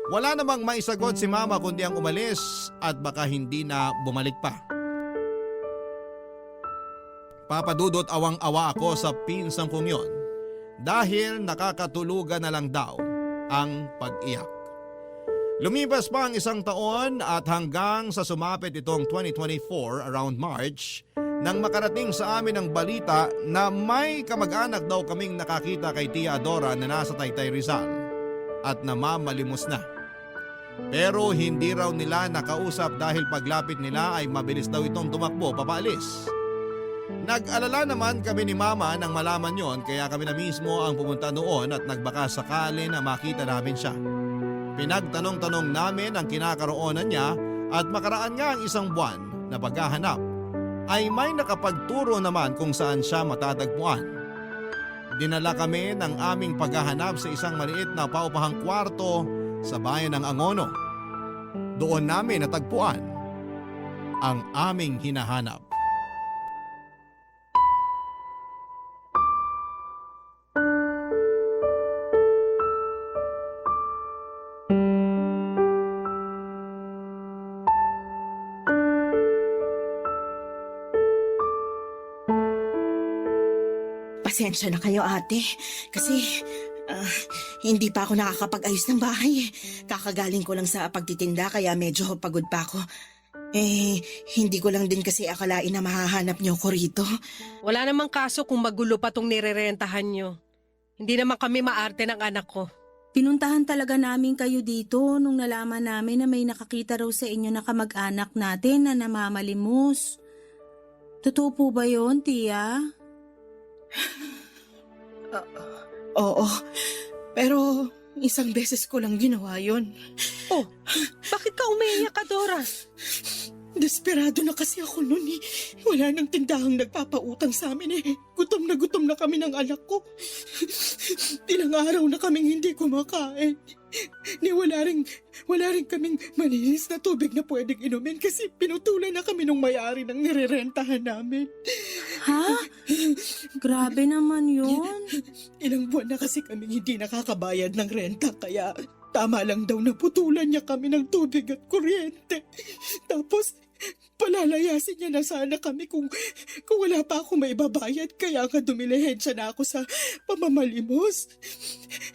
Wala namang maisagot si mama kundi ang umalis at baka hindi na bumalik pa. Papadudot awang-awa ako sa pinsang kong yon dahil nakakatulugan na lang daw ang pag-iyak. Lumipas pa ang isang taon at hanggang sa sumapit itong 2024 around March nang makarating sa amin ang balita na may kamag-anak daw kaming nakakita kay Tia Adora na nasa Taytay Rizal at namamalimos na. Pero hindi raw nila nakausap dahil paglapit nila ay mabilis daw itong tumakbo papaalis. Nag-alala naman kami ni Mama nang malaman yon kaya kami na mismo ang pumunta noon at nagbaka sakali na makita namin siya. Pinagtanong-tanong namin ang kinakaroonan niya at makaraan nga ang isang buwan na paghahanap ay may nakapagturo naman kung saan siya matatagpuan. Dinala kami ng aming paghahanap sa isang maliit na paupahang kwarto sa bayan ng Angono. Doon namin natagpuan ang aming hinahanap. Pasensya na kayo, ate. Kasi hindi pa ako nakakapag-ayos ng bahay. Kakagaling ko lang sa pagtitinda kaya medyo pagod pa ako. Hindi ko lang din kasi akalain na mahahanap niyo ko rito. Wala namang kaso kung magulo pa tong nirerentahan nyo. Hindi naman kami maarte ng anak ko. Pinuntahan talaga namin kayo dito nung nalaman namin na may nakakita raw sa inyo na kamag-anak natin na namamalimos. Totoo po ba yun, Tia? Oo, pero isang beses ko lang ginawa yon. Oh, bakit ka umiiyak, Adora? Desperado na kasi ako noon eh. Wala nang tindahang nagpapautang sa amin eh. Gutom na kami ng anak ko. Ilang araw na kaming hindi kumakain. Wala rin kaming malinis na tubig na pwedeng inumin kasi pinutulan na kami nung may-ari ng nirerentahan namin. Ha? Grabe naman yun. Ilang buwan na kasi kaming hindi nakakabayad ng renta kaya Tama lang daw naputulan niya kami ng tubig at kuryente. Tapos, palalayasin niya na sana kami kung wala pa ako maibabayad. Kaya nga dumilihensya na ako sa pamamalimos.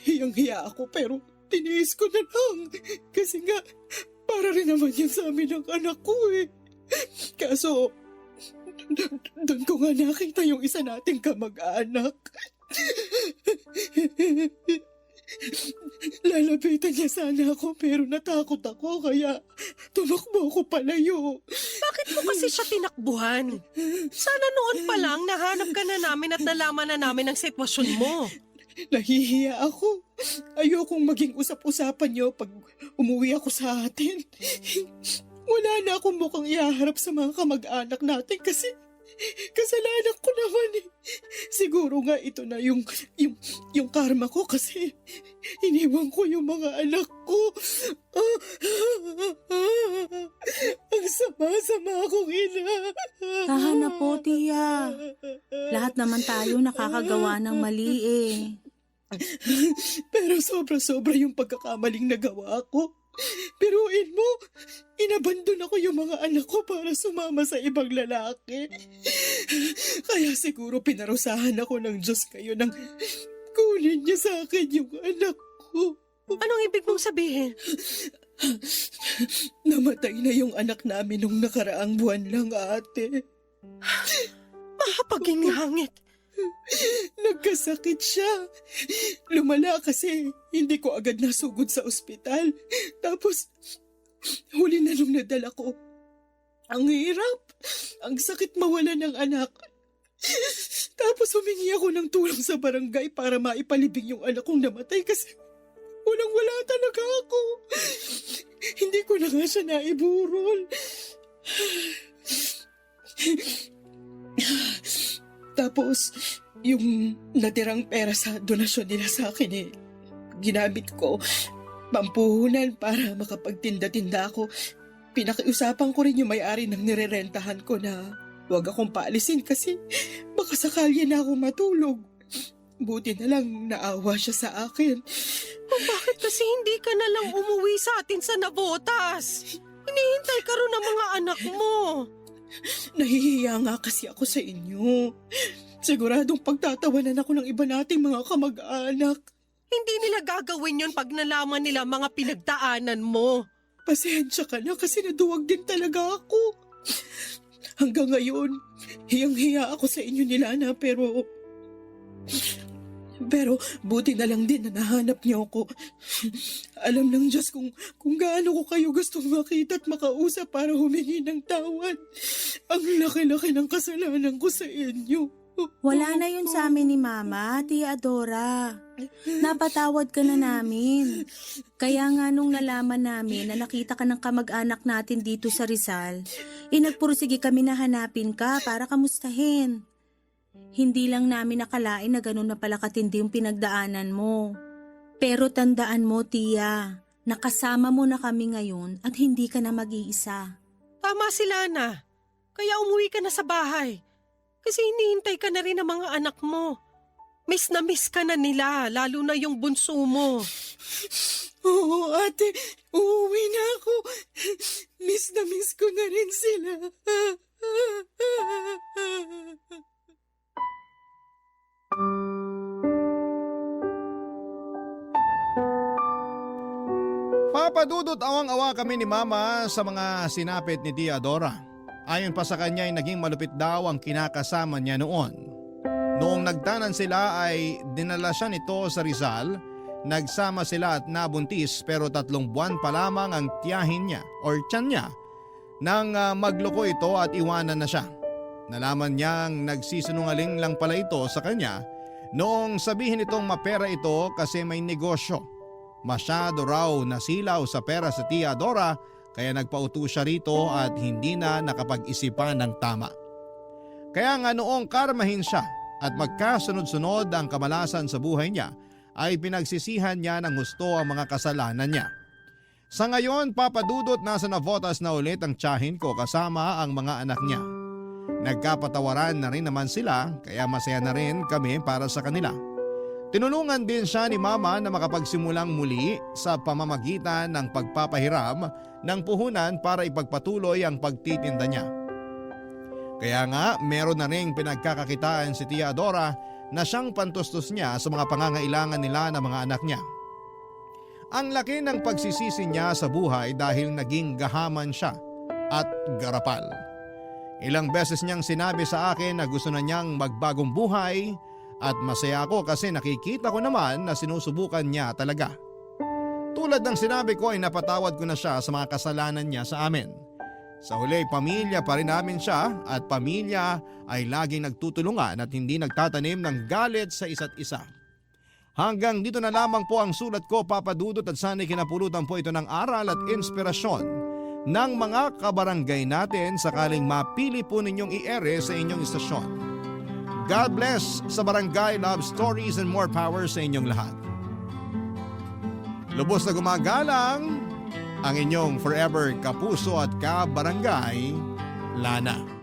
Hiyang-hiya ako pero tiniis ko na lang. Kasi nga, para rin naman yan sa amin ng anak ko eh. Kaso, doon ko nga nakita yung isa nating kamag-anak. Lalapitan niya sana ako pero natakot ako kaya tumakbo ako palayo. Bakit mo kasi siya tinakbuhan? Sana noon pa lang nahanap ka na namin at nalaman na namin ang sitwasyon mo. Nahihiya ako. Ayokong maging usap-usapan niyo pag umuwi ako sa atin. Wala na akong mukhang ihaharap sa mga kamag-anak natin kasi kasalanan ko naman eh. Siguro nga ito na yung karma ko kasi iniwan ko yung mga anak ko. Ang sama-sama akong ina. Tahan na po, Tia. Lahat naman tayo nakakagawa ng mali eh. Pero sobra-sobra yung pagkakamaling nagawa ko. Piruin mo, inabandon ako yung mga anak ko para sumama sa ibang lalaki. Kaya siguro pinarusahan ako ng Diyos kayo nang kunin niya sa akin yung anak ko. Anong ibig mong sabihin? Namatay na yung anak namin nung nakaraang buwan lang, ate. Mahapaginghangit. Nagkasakit siya. Lumala kasi hindi ko agad nasugod sa ospital. Tapos, huli na nung nadala ko. Ang hirap. Ang sakit mawala ng anak. Tapos humingi ako ng tulong sa barangay para maipalibing yung anak kong namatay kasi walang-wala talaga ako. Hindi ko na nga siya naiburol. Tapos, yung natirang pera sa donasyon nila sa akin ginamit ko pampuhunan para makapagtinda-tinda ako. Pinakiusapan ko rin yung may-ari ng nirerentahan ko na huwag akong paalisin kasi baka sakali na ako matulog. Buti na lang naawa siya sa akin. Bakit kasi hindi ka na lang umuwi sa atin sa Navotas? Hinihintay ka rin ng mga anak mo. Nahihiya nga kasi ako sa inyo. Siguradong pagtatawanan ako ng iba nating mga kamag-anak. Hindi nila gagawin yon pag nalaman nila mga pinagdaanan mo. Pasensya ka na kasi naduwag din talaga ako. Hanggang ngayon, hiyang-hiya ako sa inyo ni Lana pero buti na lang din na nahanap niyo ako. Alam ng Diyos kung gaano ko kayo gustong makita at makausap para humingi ng tawad. Ang laki-laki ng kasalanan ko sa inyo. Wala na yun sa amin ni Mama, Tia Adora. Napatawad ka na namin. Kaya nga nung nalaman namin na nakita ka ng kamag-anak natin dito sa Rizal, nagpursige kami na hanapin ka para kamustahin. Hindi lang namin nakalain na ganun na pala katindi yung pinagdaanan mo. Pero tandaan mo, Tia, nakasama mo na kami ngayon at hindi ka na mag-iisa. Tama si Lana. Kaya umuwi ka na sa bahay. Kasi hinihintay ka na rin ng mga anak mo. Miss na miss ka na nila, lalo na yung bunso mo. Oo, ate. Uuwi na ako. Miss na miss ko na rin sila. Papadudot awang-awa kami ni Mama sa mga sinapit ni Tia Dora. Ayon pa sa kanya ay naging malupit daw ang kinakasama niya noon. Noong nagtanan sila ay dinala siya nito sa Rizal, nagsama sila at nabuntis pero 3 buwan pa lamang ang tiyahin niya or tiyan niya nang magloko ito at iwanan na siya. Nalaman niyang nagsisinungaling lang pala ito sa kanya noong sabihin itong mapera ito kasi may negosyo. Masyado raw nasilaw sa pera sa Tia Dora kaya nagpauto siya rito at hindi na nakapag-isipan ng tama. Kaya nga noong karmahin siya at magkasunod-sunod ang kamalasan sa buhay niya ay pinagsisihan niya ng husto ang mga kasalanan niya. Sa ngayon, papadudot nasa Navotas na ulit ang tiyahin ko kasama ang mga anak niya. Nagkapatawaran na rin naman sila kaya masaya na rin kami para sa kanila. Tinulungan din siya ni Mama na makapagsimulang muli sa pamamagitan ng pagpapahiram ng puhunan para ipagpatuloy ang pagtitinda niya. Kaya nga meron na ring pinagkakakitaan si Tia Adora na siyang pantustos niya sa mga pangangailangan nila ng mga anak niya. Ang laki ng pagsisisi niya sa buhay dahil naging gahaman siya at garapal. Ilang beses niyang sinabi sa akin na gusto na niyang magbagong buhay at masaya ako kasi nakikita ko naman na sinusubukan niya talaga. Tulad ng sinabi ko ay napatawad ko na siya sa mga kasalanan niya sa amin. Sa huli, pamilya pa rin namin siya at pamilya ay laging nagtutulungan at hindi nagtatanim ng galit sa isa't isa. Hanggang dito na lamang po ang sulat ko, Papa Dudut, at sana'y kinapulutan po ito ng aral at inspirasyon ng mga kabarangay natin sakaling mapili po ninyong i-ere sa inyong istasyon. God bless sa Barangay Love Stories and more power sa inyong lahat. Lubos na gumagalang ang inyong forever kapuso at kabarangay, Lana.